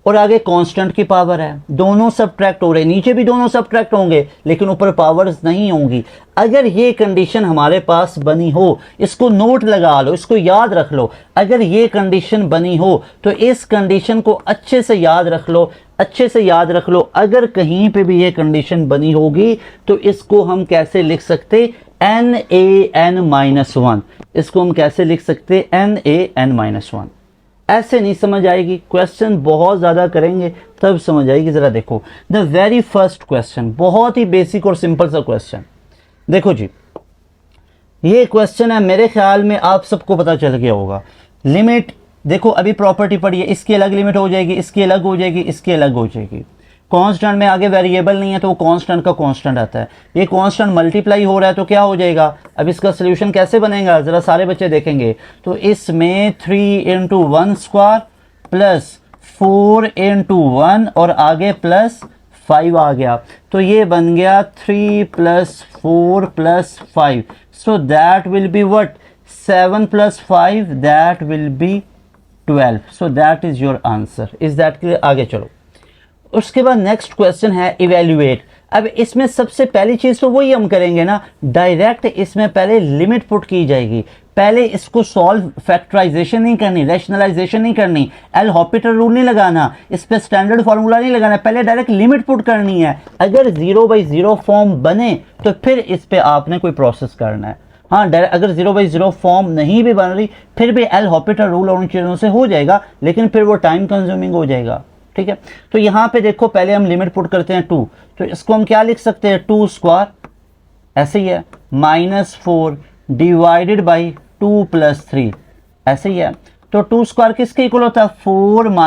और आगे कांस्टेंट की पावर है, दोनों सब्ट्रैक्ट हो रहे, नीचे भी दोनों सब्ट्रैक्ट होंगे लेकिन ऊपर पावर्स नहीं होंगी। अगर ये कंडीशन हमारे पास बनी हो, इसको नोट लगा लो, इसको याद रख लो। अगर ये कंडीशन बनी हो तो इस कंडीशन को अच्छे से याद रख लो, अच्छे से याद रख लो। अगर कहीं पे भी ये कंडीशन बनी होगी तो इसको हम कैसे लिख सकते, n a n minus one. इसको हम कैसे लिख सकते, n a n minus one. ऐसे नहीं समझ आएगी, क्वेश्चन बहुत ज़्यादा करेंगे तब समझ आएगी। ज़रा देखो द वेरी फर्स्ट क्वेश्चन, बहुत ही बेसिक और सिंपल सा क्वेश्चन। देखो जी, ये क्वेश्चन है, मेरे ख्याल में आप सबको पता चल गया होगा। लिमिट देखो, अभी प्रॉपर्टी पढ़ी है, इसकी अलग लिमिट हो जाएगी, इसकी अलग हो जाएगी, इसकी अलग हो जाएगी। कांस्टेंट में आगे वेरिएबल नहीं है तो वो कांस्टेंट का कांस्टेंट आता है। ये कांस्टेंट मल्टीप्लाई हो रहा है तो क्या हो जाएगा, अब इसका सोल्यूशन कैसे बनेगा, ज़रा सारे बच्चे देखेंगे। तो इसमें 3 इंटू 1 स्क्वायर प्लस 4 इंटू 1 और आगे प्लस 5 आ गया, तो ये बन गया 3 plus 4 plus 5। So that will be what, 7 plus 5 that will B 12। So that is your answer. Is that clear? आगे चलो। उसके बाद नेक्स्ट क्वेश्चन है इवेल्युएट। अब इसमें सबसे पहली चीज तो वही हम करेंगे ना, डायरेक्ट इसमें पहले लिमिट पुट की जाएगी, पहले इसको सॉल्व, फैक्टराइजेशन नहीं करनी, रैशनलाइजेशन नहीं करनी, एल हॉपिटल रूल नहीं लगाना, इस पे स्टैंडर्ड फार्मूला नहीं लगाना, पहले डायरेक्ट लिमिट पुट करनी है। अगर 0/0 फॉर्म बने तो फिर इस पे आपने कोई प्रोसेस करना है। हाँ, अगर 0/0 फॉर्म नहीं भी बन रही फिर भी एल हॉपिटल रूल और उन चीज़ों से हो जाएगा, लेकिन फिर वो टाइम कंज्यूमिंग हो जाएगा। ठीक है, तो यहाँ पे देखो पहले हम लिमिट पुट करते हैं 2, तो इसको हम क्या लिख सकते हैं, 2 स्क्वायर ऐसे ही है, -4 डिवाइडेड बाई 2 + 3 ऐसे ही है। तो 2 स्क्वायर किसके इक्वल होता है, 4 -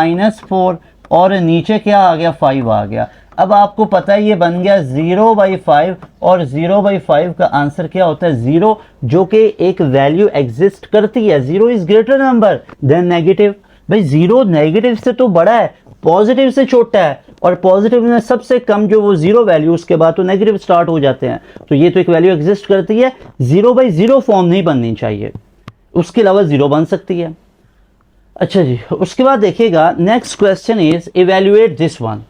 4 और नीचे क्या आ गया, 5 आ गया। अब आपको पता है ये बन गया 0/5 और 0/5 का आंसर क्या होता है, 0, जो कि एक वैल्यू एग्जिस्ट करती है। 0 is greater number than negative. भाई 0 नेगेटिव से तो बड़ा है, पॉजिटिव से छोटा है, और पॉजिटिव में सबसे कम जो वो 0 वैल्यू, उसके बाद तो नेगेटिव स्टार्ट हो जाते हैं। तो ये तो एक वैल्यू एग्जिस्ट करती है, 0/0 फॉर्म नहीं बननी चाहिए, उसके अलावा 0 बन सकती है। अच्छा जी, उसके बाद देखिएगा next question is evaluate this one.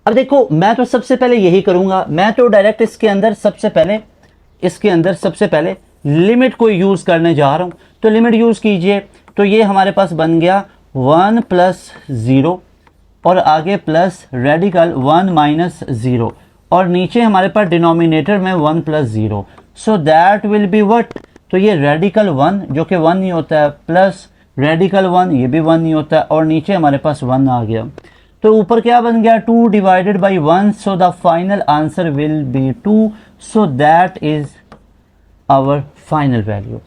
अब देखो मैं तो सबसे पहले यही करूंगा, मैं तो डायरेक्ट इसके अंदर सबसे पहले लिमिट को यूज करने जा रहा हूं। तो लिमिट यूज कीजिए, तो ये हमारे पास बन गया 1 + 0 और आगे प्लस रेडिकल 1 - 0 और नीचे हमारे पास डिनोमिनेटर में 1 + 0, सो दैट विल बी व्हाट, तो ये रेडिकल 1 जो कि 1 नहीं होता है, प्लस रेडिकल 1 ये भी 1 नहीं होता है, और नीचे हमारे पास 1 आ गया। तो ऊपर क्या बन गया, 2 divided by 1, so the final answer will be 2, so that is our final value.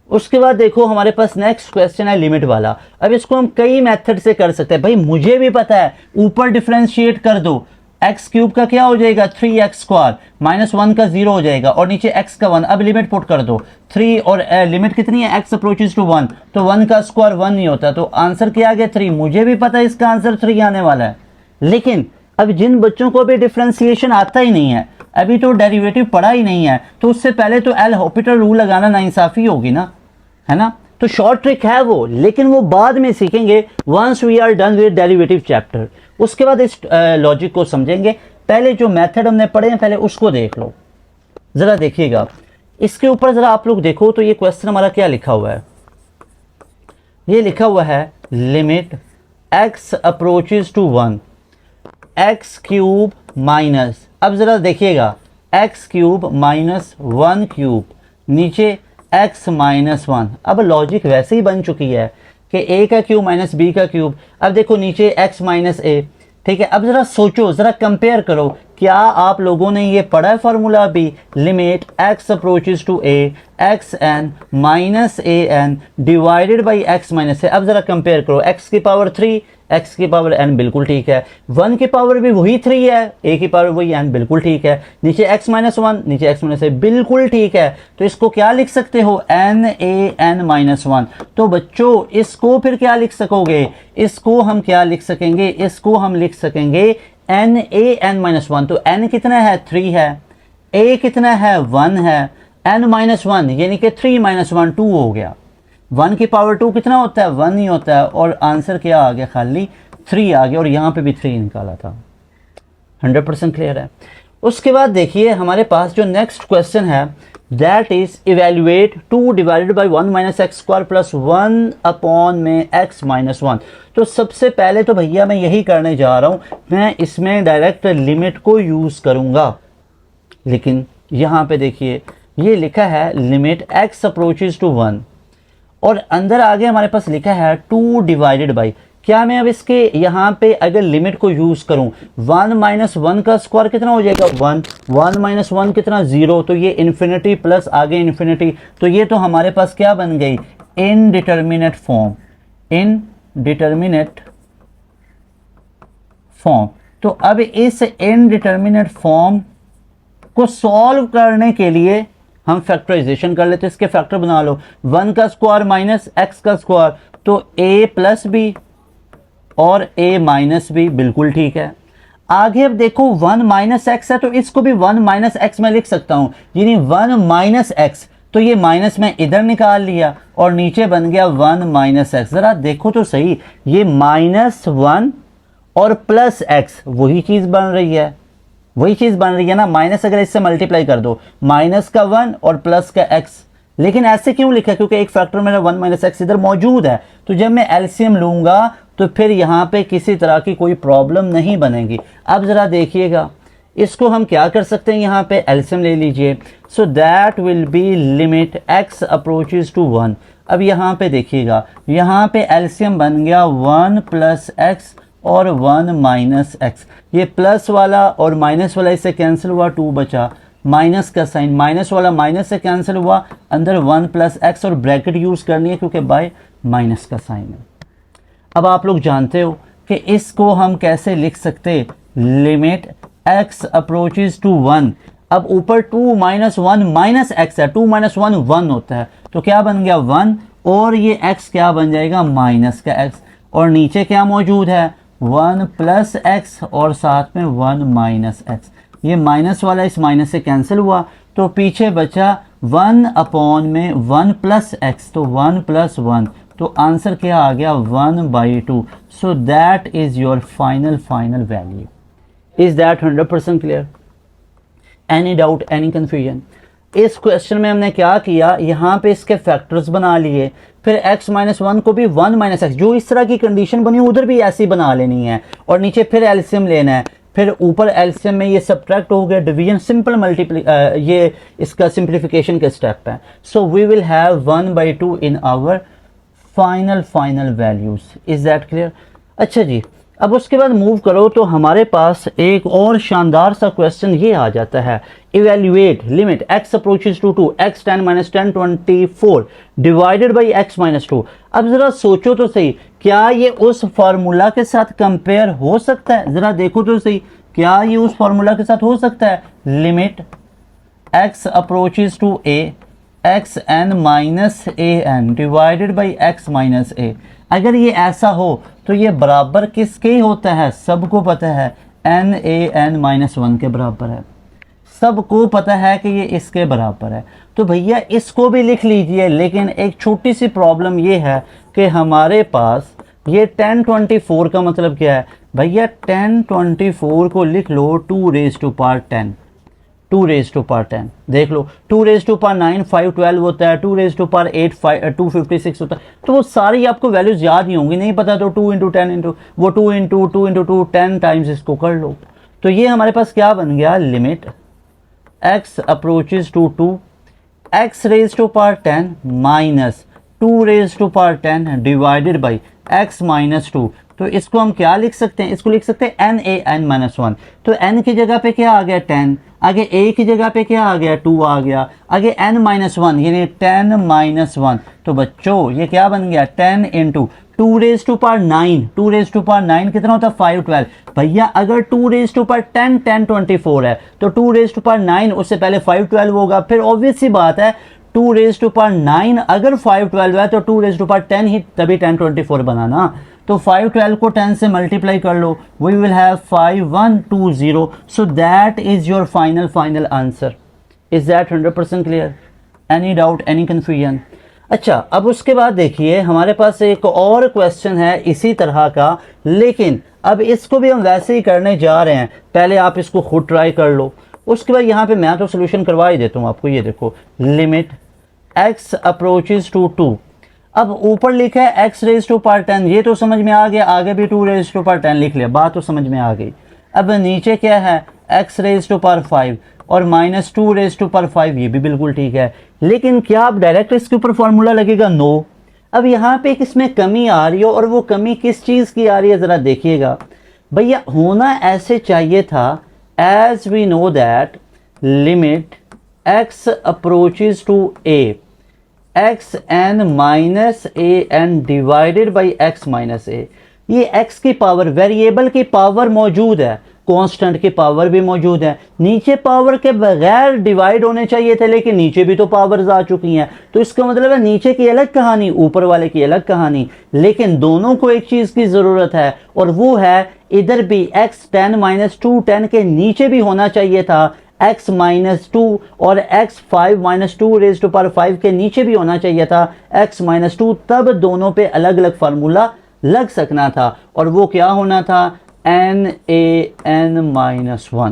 उसके बाद देखो हमारे पास नेक्स्ट क्वेश्चन है लिमिट वाला। अब इसको हम कई मेथड से कर सकते हैं। भाई मुझे भी पता है, ऊपर डिफरेंशिएट कर दो, एक्स क्यूब का क्या हो जाएगा, 3x² -1 का 0 हो जाएगा, और नीचे x का 1। अब लिमिट पुट कर दो 3 और लिमिट कितनी है, x अप्रोचेस टू 1, तो 1 का स्क्वायर 1 नहीं होता, तो आंसर क्या आ गया 3। मुझे भी पता है इसका आंसर 3 आने वाला है, लेकिन अब जिन बच्चों को भी डिफरेंशिएशन आता ही नहीं है, अभी तो डेरिवेटिव पढ़ा ही नहीं है, तो उससे पहले तो एल हॉपिटल रूल लगाना नाइंसाफी होगी ना, है ना। तो शॉर्ट ट्रिक है वो, लेकिन वो बाद में सीखेंगे once we are done with derivative chapter. उसके बाद इस लॉजिक को समझेंगे। पहले जो मेथड हमने पढ़े हैं पहले उसको देख लो, जरा देखिएगा इसके ऊपर, जरा आप लोग देखो तो ये क्वेश्चन हमारा क्या लिखा हुआ है। ये लिखा हुआ है limit x approaches to 1 x³ minus, अब जरा देखिएगा x³ - 1³ नीचे x - 1। अब लॉजिक वैसे ही बन चुकी है कि a का क्यूब माइनस b का क्यूब। अब देखो नीचे x - a, ठीक है। अब जरा सोचो, जरा कंपेयर करो, क्या आप लोगों ने ये पढ़ा है फार्मूला भी, limit x approaches to a xn - an divided by x - a। अब जरा कंपेयर करो, x की पावर 3 x की पावर n बिल्कुल ठीक है, 1 की पावर भी वही 3 है, a की पावर वही n बिल्कुल ठीक है, नीचे x - 1 नीचे x - a बिल्कुल ठीक है। तो इसको क्या लिख सकते हो, NaN - 1। तो बच्चों इसको फिर क्या लिख सकोगे, इसको हम क्या लिख सकेंगे, इसको हम लिख सकेंगे NaN - 1। तो n कितना है, 3 है, a कितना है, 1 है, n - 1 यानी कि 3 - 1 2 हो गया। 1 की पावर 2 कितना होता है, 1 नहीं होता है, और आंसर क्या आ गया, खाली 3 आ गया, और यहाँ पे भी 3 निकाला था। 100% क्लियर है। उसके बाद देखिए हमारे पास जो नेक्स्ट क्वेश्चन है, that is evaluate 2 divided by 1 - x² plus 1 upon में x - 1। तो सबसे पहले तो भैया मैं यही करने जा रहा हूँ, मैं इसमें डायरेक्ट लिमिट को यूज़ करूँगा। लेकिन यहाँ पे देखिए ये लिखा है लिमिट x अप्रोचेस टू 1, और अंदर आगे हमारे पास लिखा है 2 डिवाइडेड बाई, क्या मैं अब इसके यहाँ पे अगर लिमिट को यूज़ करूँ, 1 - 1 का स्क्वायर कितना हो जाएगा, 1 1 - 1 कितना, 0, तो ये इन्फिनिटी प्लस आगे इन्फिनिटी, तो ये तो हमारे पास क्या बन गई, इनडिटर्मिनेट फॉर्म, इनडिटर्मिनेट फॉर्म। तो अब इस इनडिटर्मिनेट फॉर्म को सॉल्व करने के लिए हम फैक्टराइजेशन कर लेते हैं, इसके फैक्टर बना लो, 1 का स्क्वायर माइनस x का स्क्वायर, तो a प्लस बी और a माइनस बी बिल्कुल ठीक है। आगे अब देखो 1 माइनस एक्स है, तो इसको भी 1 माइनस एक्स में लिख सकता हूं, यानी 1 माइनस एक्स, तो ये माइनस में इधर निकाल लिया और नीचे बन गया 1 माइनस एक्स। जरा देखो तो सही, ये -1 और प्लस एक्स, वही चीज़ बन रही है, वही चीज़ बन रही है ना। माइनस अगर इससे मल्टीप्लाई कर दो, माइनस का 1 और प्लस का x, लेकिन ऐसे क्यों लिखा? क्योंकि एक फैक्टर मेरा 1 माइनस एक्स इधर मौजूद है, तो जब मैं एलसीएम लूँगा तो फिर यहाँ पे किसी तरह की कोई प्रॉब्लम नहीं बनेगी। अब ज़रा देखिएगा, इसको हम क्या कर सकते हैं, यहाँ पे एलसीएम ले लीजिए। So that will be limit x approaches to 1। अब यहाँ पे देखिएगा, यहाँ पे एलसीएम बन गया 1 प्लस एक्स और 1 माइनस एक्स। ये प्लस वाला और माइनस वाला इससे कैंसिल हुआ, 2 बचा, माइनस का साइन, माइनस वाला माइनस से कैंसिल हुआ, अंदर 1 प्लस एक्स और ब्रैकेट यूज़ करनी है क्योंकि बाय माइनस का साइन है। अब आप लोग जानते हो कि इसको हम कैसे लिख सकते, लिमिट x अप्रोचेज टू 1। अब ऊपर 2 माइनस 1 माइनस एक्स है, 2 माइनस 1 1 होता है, तो क्या बन गया 1, और ये x क्या बन जाएगा, माइनस का x, और नीचे क्या मौजूद है, 1 प्लस एक्स और साथ में 1 माइनस एक्स। ये माइनस वाला इस माइनस से कैंसिल हुआ, तो पीछे बचा 1 अपॉन में 1 प्लस एक्स, तो 1 प्लस 1, तो आंसर क्या आ गया, 1/2। सो that is your final value. Is that 100% clear? Any doubt, any confusion? इस क्वेश्चन में हमने क्या किया, यहाँ पे इसके फैक्टर्स बना लिए, फिर x माइनस 1 को भी 1 माइनस एक्स, जो इस तरह की कंडीशन बनी उधर भी ऐसी बना लेनी है, और नीचे फिर एलसीएम लेना है, फिर ऊपर एलसीएम में ये सब्ट्रैक्ट हो गया, डिवीजन, सिंपल मल्टीप्लाई, ये इसका सिंप्लीफिकेशन के स्टेप है। So we will have 1/2 in our final values. Is that clear? अच्छा जी, अब उसके बाद मूव करो तो हमारे पास एक और शानदार सा क्वेश्चन ये आ जाता है, evaluate limit x approaches to 2 x 10 minus 10 24 divided by x minus 2। अब ज़रा सोचो तो सही, क्या ये उस फार्मूला के साथ कंपेयर हो सकता है? ज़रा देखो तो सही, क्या ये उस फार्मूला के साथ हो सकता है, limit x approaches to a x n minus a n divided by x minus a. अगर ये ऐसा हो तो ये बराबर किसके ही होता है, सबको पता है एन ए एन माइनस 1 के बराबर है, सबको पता है कि ये इसके बराबर है। तो भैया इसको भी लिख लीजिए, लेकिन एक छोटी सी प्रॉब्लम ये है कि हमारे पास ये 1024 का मतलब क्या है भैया, 1024 को लिख लो 2 raise to power 10, 2 raise to power 10, देख लो 2 रेज़ टू पावर 9 5 12 होता है, 2 रेज़ टू पावर 8 256 होता है। तो वो सारी आपको वैल्यूज याद ही होंगी, नहीं पता तो 2 इंटू 10 इंटू वो 2 इंटू 2 इंटू 2 10 टाइम्स इसको कर लो। तो ये हमारे पास क्या बन गया, limit x approaches to 2 x raise to power 10 minus 2 raise to power 10 divided by x minus 2। तो इसको हम क्या लिख सकते हैं, इसको लिख सकते हैं एन ए एन माइनस 1। तो n की जगह पे क्या आ गया 10, आगे a की जगह पे क्या आ गया 2 आ गया, आगे n माइनस 1 यानी 10 माइनस 1। तो बच्चों ये क्या बन गया 10 into 2 raise to power 9, 2 raise to power 9 कितना होता है 5 12। भैया अगर 2 रेज़ टू पावर 10 10 24 है तो 2 रेज़ टू पावर 9 उससे पहले 5 12 होगा। फिर ऑब्वियस सी बात है 2 रेज़ टू पावर 9 अगर 5 12 है तो 2 रेज़ टू पावर 10 ही तभी 10 24 बनाना। तो 5 12 को 10 से मल्टीप्लाई कर लो, we will have 5120। So that is your final answer. Is that 100% clear? Any doubt, any confusion? अच्छा, अब उसके बाद देखिए हमारे पास एक और क्वेश्चन है इसी तरह का, लेकिन अब इसको भी हम वैसे ही करने जा रहे हैं। पहले आप इसको खुद ट्राई कर लो, उसके बाद यहाँ पे मैं तो सोल्यूशन करवा ही देता हूँ आपको। ये देखो, लिमिट x अप्रोचेज टू 2, अब ऊपर लिखा है x रेज़ टू पावर 10, ये तो समझ में आ गया, आगे भी 2 रेज़ टू पावर 10 लिख लिया, बात तो समझ में आ गई। अब नीचे क्या है x रेज़ टू पावर 5 और माइनस 2 रेज़ टू पावर 5, ये भी बिल्कुल ठीक है। लेकिन क्या आप डायरेक्ट इसके ऊपर फॉर्मूला लगेगा, नो। अब यहाँ पे एक इसमें कमी आ रही है, और वो कमी किस चीज़ की आ रही है ज़रा देखिएगा भैया। होना ऐसे चाहिए था, as we know that limit x approaches to a x n minus a n divided by x minus a. ये x की पावर, वेरिएबल की पावर मौजूद है, कांस्टेंट की पावर भी मौजूद है, नीचे पावर के बगैर डिवाइड होने चाहिए थे, लेकिन नीचे भी तो पावर्स आ चुकी हैं। तो इसका मतलब है नीचे की अलग कहानी, ऊपर वाले की अलग कहानी, लेकिन दोनों को एक चीज़ की ज़रूरत है, और वो है इधर भी x 10 माइनस 2 10 के नीचे भी होना चाहिए था x माइनस 2, और x 5 minus 2 raise to power 5 के नीचे भी होना चाहिए था x माइनस 2, तब दोनों पे अलग अलग फार्मूला लग सकना था। और वो क्या होना था, NaN-1।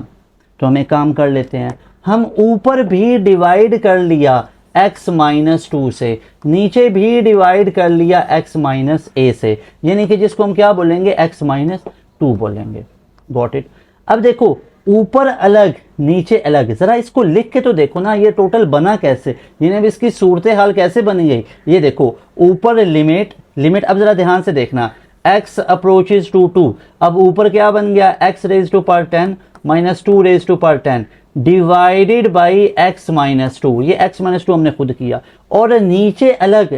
तो हम एक काम कर लेते हैं, हम ऊपर भी डिवाइड कर लिया x-2 से, नीचे भी डिवाइड कर लिया x-a से, यानी कि जिसको हम क्या बोलेंगे, x-2 बोलेंगे। Got it. अब देखो ऊपर अलग नीचे अलग, जरा इसको लिख के तो देखो ना, ये टोटल बना कैसे, यानी अब इसकी सूरत हाल कैसे बनी गई। ये देखो ऊपर लिमिट, अब जरा ध्यान से देखना, x अप्रोचेज टू 2, अब ऊपर क्या बन गया, x raise to power 10 minus 2 raise to power 10 divided by x-2, ये x-2 हमने खुद किया, और नीचे अलग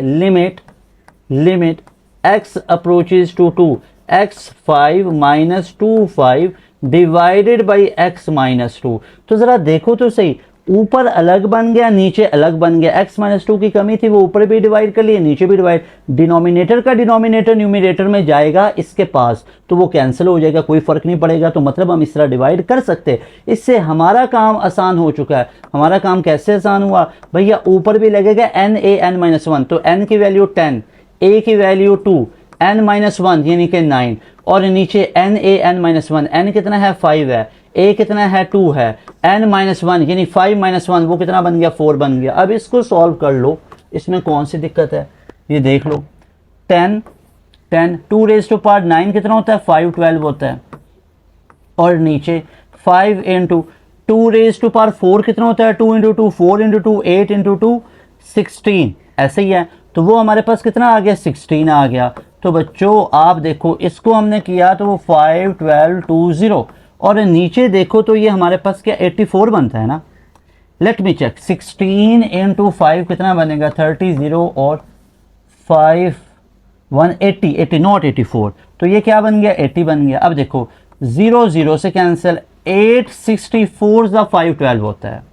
limit x approaches to 2 x5 minus 2 divided by x-2। तो जरा देखो तो सही, ऊपर अलग बन गया नीचे अलग बन गया, x-2 की कमी थी वो ऊपर भी डिवाइड कर लिए नीचे भी डिवाइड, डिनोमिनेटर का डिनोमिनेटर न्यूमिनेटर में जाएगा इसके पास, तो वो कैंसिल हो जाएगा, कोई फर्क नहीं पड़ेगा। तो मतलब हम इस तरह डिवाइड कर सकते, इससे हमारा काम आसान हो चुका है। हमारा काम कैसे आसान हुआ भैया, ऊपर भी लगेगा NaN-1, तो n की वैल्यू 10, a की वैल्यू 2, n-1 यानी कि 9, और नीचे NaN-1, n कितना है 5 है, a कितना है 2 है, n-1 यानी 5-1 वो कितना बन गया, 4 बन गया। अब इसको सॉल्व कर लो, इसमें कौन सी दिक्कत है, ये देख लो, 10 2 रेज टू पावर 9 कितना होता है, 512 होता है, और नीचे 5 इंटू 2 रेज टू पावर 4 कितना होता है, 2 इंटू 2 4 इंटू 2 8 इंटू 2 16, ऐसे ही है। तो वो हमारे पास कितना आ गया, 16 आ गया। तो बच्चों आप देखो इसको हमने किया तो वो 5 12 2 0, और नीचे देखो तो ये हमारे पास क्या 84 बनता है ना। लेट मी चेक, 16 इंटू 5 कितना बनेगा, 30 0 और 5 180 80 नॉट 84, तो ये क्या बन गया, 80 बन गया। अब देखो 0 0 से कैंसिल, 864 का 512 होता है,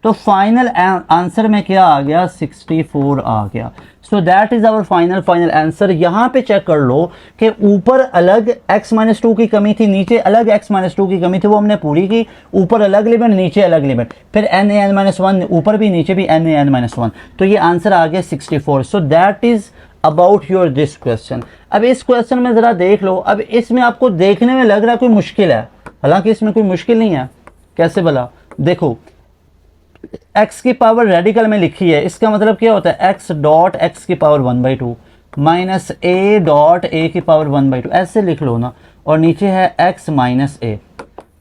तो फाइनल आंसर में क्या आ गया, 64 आ गया। So that is our final answer. यहाँ पे चेक कर लो कि ऊपर अलग x-2 की कमी थी, नीचे अलग x-2 की कमी थी, वो हमने पूरी की, ऊपर अलग लिमिट नीचे अलग लिमिट, फिर NaN-1 ऊपर भी नीचे भी NaN-1, तो ये आंसर आ गया 64। सो that is about your this question. अब इस क्वेश्चन में ज़रा देख लो, अब इसमें आपको देखने में लग रहा है कोई मुश्किल है, हालांकि इसमें कोई मुश्किल नहीं है। कैसे भला, देखो x की पावर रेडिकल में लिखी है, इसका मतलब क्या होता है, x डॉट x की power 1/2 minus a dot a की पावर 1/2, ऐसे लिख लो ना। और नीचे है x माइनस a,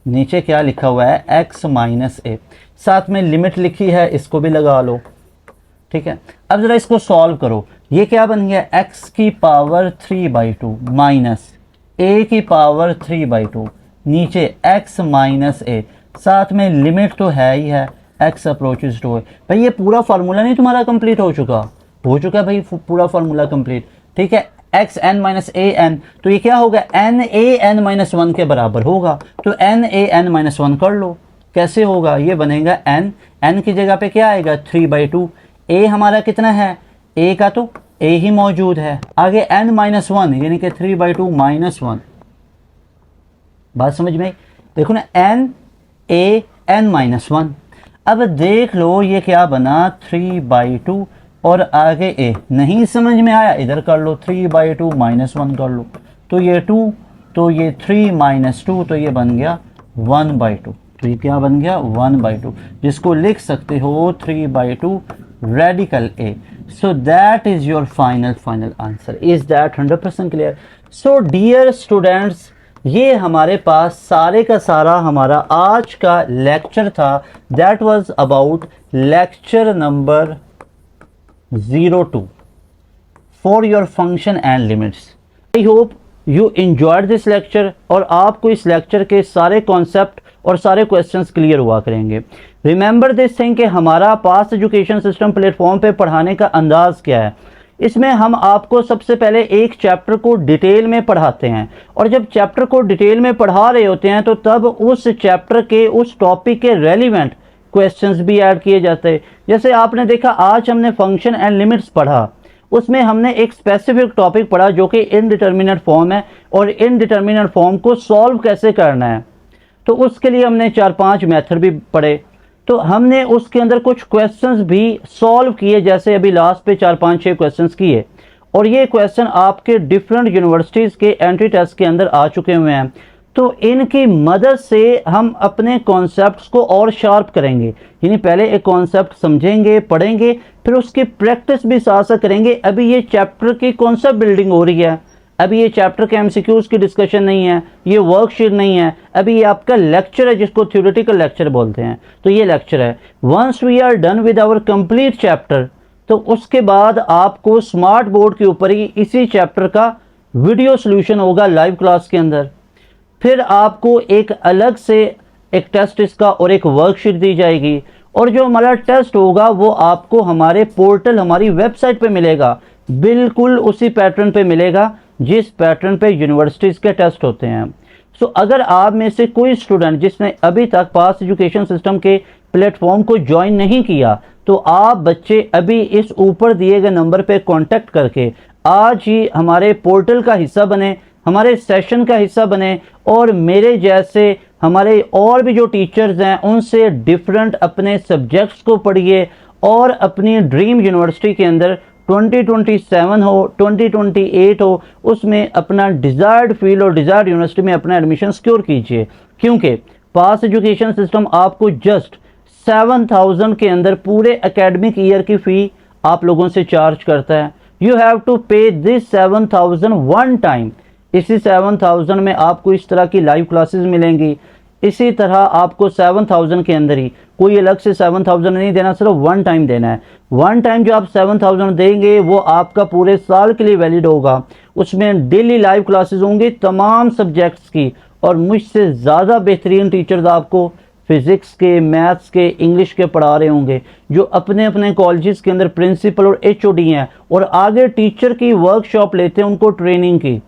नीचे क्या लिखा हुआ है, x माइनस a, साथ में लिमिट लिखी है, इसको भी लगा लो, ठीक है। अब जरा इसको सॉल्व करो, ये क्या बन गया, x की पावर 3/2 माइनस a की पावर 3/2, नीचे x माइनस a, साथ में लिमिट तो है ही है, x अप्रोचेस टू। भाई ये पूरा फार्मूला नहीं तुम्हारा कंप्लीट हो चुका है भाई, पूरा फार्मूला कंप्लीट, ठीक है। x n minus a n, तो ये क्या होगा, NaN-1 के बराबर होगा, तो NaN-1 कर लो। कैसे होगा, ये बनेगा n की जगह पे क्या आएगा, 3/2, a हमारा कितना है, a का तो a ही मौजूद है, आगे n-1 यानी कि 3/2 -1। बात समझ में आई, देखो ना, NaN-1। अब देख लो ये क्या बना, 3/2 और आगे a, नहीं समझ में आया इधर कर लो, 3/2 -1 कर लो, तो ये 2, तो ये 3 - 2, तो ये बन गया 1/2, तो ये क्या बन गया, 1/2, जिसको लिख सकते हो 3/2 radical a। So that is your final answer. Is that 100% clear? So dear students, ये हमारे पास सारे का सारा हमारा आज का लेक्चर था, that was about lecture number 02 for your function and limits. I hope you enjoyed this lecture, और आपको इस लेक्चर के सारे कॉन्सेप्ट और सारे क्वेश्चंस क्लियर हुआ करेंगे। रिमेंबर दिस थिंग कि हमारा पास एजुकेशन सिस्टम प्लेटफॉर्म पे पढ़ाने का अंदाज क्या है, इसमें हम आपको सबसे पहले एक चैप्टर को डिटेल में पढ़ाते हैं, और जब चैप्टर को डिटेल में पढ़ा रहे होते हैं तो तब उस चैप्टर के उस टॉपिक के रेलिवेंट क्वेश्चंस भी ऐड किए जाते हैं। जैसे आपने देखा आज हमने फंक्शन एंड लिमिट्स पढ़ा, उसमें हमने एक स्पेसिफिक टॉपिक पढ़ा जो कि इनडिटर्मिनेट फॉर्म है, और इनडिटर्मिनेट फॉर्म को सॉल्व कैसे करना है, तो उसके लिए हमने 4-5 मेथड भी पढ़े। तो हमने उसके अंदर कुछ क्वेश्चंस भी सॉल्व किए, जैसे अभी लास्ट पे 4-5-6 क्वेश्चंस किए, और ये क्वेश्चन आपके डिफरेंट यूनिवर्सिटीज़ के एंट्री टेस्ट के अंदर आ चुके हुए हैं। तो इनकी मदद से हम अपने कॉन्सेप्ट्स को और शार्प करेंगे। यानी पहले एक कॉन्सेप्ट समझेंगे, पढ़ेंगे, फिर उसकी प्रैक्टिस भी साथ साथ करेंगे। अभी ये चैप्टर की कॉन्सेप्ट बिल्डिंग हो रही है, अभी ये चैप्टर के एमसीक्यूज की डिस्कशन नहीं है, ये वर्कशीट नहीं है, अभी ये आपका लेक्चर है जिसको थ्योरेटिकल लेक्चर बोलते हैं। तो ये लेक्चर है। Once we are done with our complete chapter, तो उसके बाद आपको स्मार्ट बोर्ड के ऊपर ही इसी चैप्टर का वीडियो सोल्यूशन होगा लाइव क्लास के अंदर। फिर आपको एक अलग से एक टेस्ट इसका और एक वर्कशीट दी जाएगी, और जो हमारा टेस्ट होगा वो आपको हमारे पोर्टल, हमारी वेबसाइट पे मिलेगा, बिल्कुल उसी पैटर्न पे मिलेगा जिस पैटर्न पे यूनिवर्सिटीज़ के टेस्ट होते हैं। सो अगर आप में से कोई स्टूडेंट जिसने अभी तक पास एजुकेशन सिस्टम के प्लेटफॉर्म को ज्वाइन नहीं किया, तो आप बच्चे अभी इस ऊपर दिए गए नंबर पे कांटेक्ट करके आज ही हमारे पोर्टल का हिस्सा बने, हमारे सेशन का हिस्सा बने, और मेरे जैसे हमारे और भी जो टीचर्स हैं उनसे डिफरेंट अपने सब्जेक्ट्स को पढ़िए और अपनी ड्रीम यूनिवर्सिटी के अंदर 2027 हो, 2028 हो, उसमें अपना डिज़ायर्ड फील्ड और डिज़ायर्ड यूनिवर्सिटी में अपना एडमिशन सिक्योर कीजिए। क्योंकि पास एजुकेशन सिस्टम आपको जस्ट 7,000 के अंदर पूरे एकेडमिक ईयर की फ़ी आप लोगों से चार्ज करता है। यू हैव टू पे दिस 7,000 वन टाइम। इसी 7,000 में आपको इस तरह की लाइव क्लासेस मिलेंगी। इसी तरह आपको 7,000 के अंदर ही कोई अलग से 7,000 नहीं देना, सिर्फ वन टाइम देना है। वन टाइम जो आप 7,000 देंगे वो आपका पूरे साल के लिए वैलिड होगा। उसमें डेली लाइव क्लासेस होंगी तमाम सब्जेक्ट्स की, और मुझसे ज़्यादा बेहतरीन टीचर्स आपको फिज़िक्स के, मैथ्स के, इंग्लिश के पढ़ा रहे होंगे, जो अपने अपने कॉलेजेस के अंदर प्रिंसिपल और एचओडी हैं और आगे टीचर की वर्कशॉप लेते हैं, उनको ट्रेनिंग की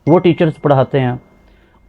वो टीचर्स पढ़ाते हैं।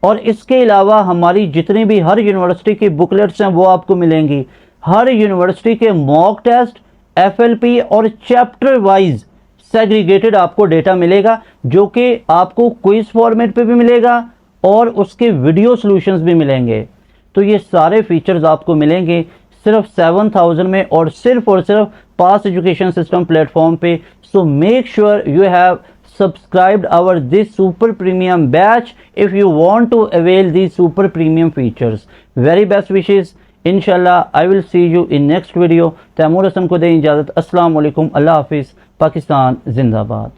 और इसके अलावा हमारी जितनी भी हर यूनिवर्सिटी की बुकलेट्स हैं वो आपको मिलेंगी। हर यूनिवर्सिटी के मॉक टेस्ट, एफएलपी और चैप्टर वाइज सेग्रीगेटेड आपको डेटा मिलेगा, जो कि आपको क्विज फॉर्मेट पे भी मिलेगा और उसके वीडियो सॉल्यूशंस भी मिलेंगे। तो ये सारे फीचर्स आपको मिलेंगे सिर्फ 7,000 में, और सिर्फ पास एजुकेशन सिस्टम प्लेटफॉर्म पे। So make sure you have subscribed our this super premium batch if you want to avail these super premium features. Very best wishes. Inshallah I will see you in next video. Taimur Hasan को दें इजाज़त। अस्सलाम वालेकुम, अल्लाह हाफिज़, पाकिस्तान जिंदाबाद।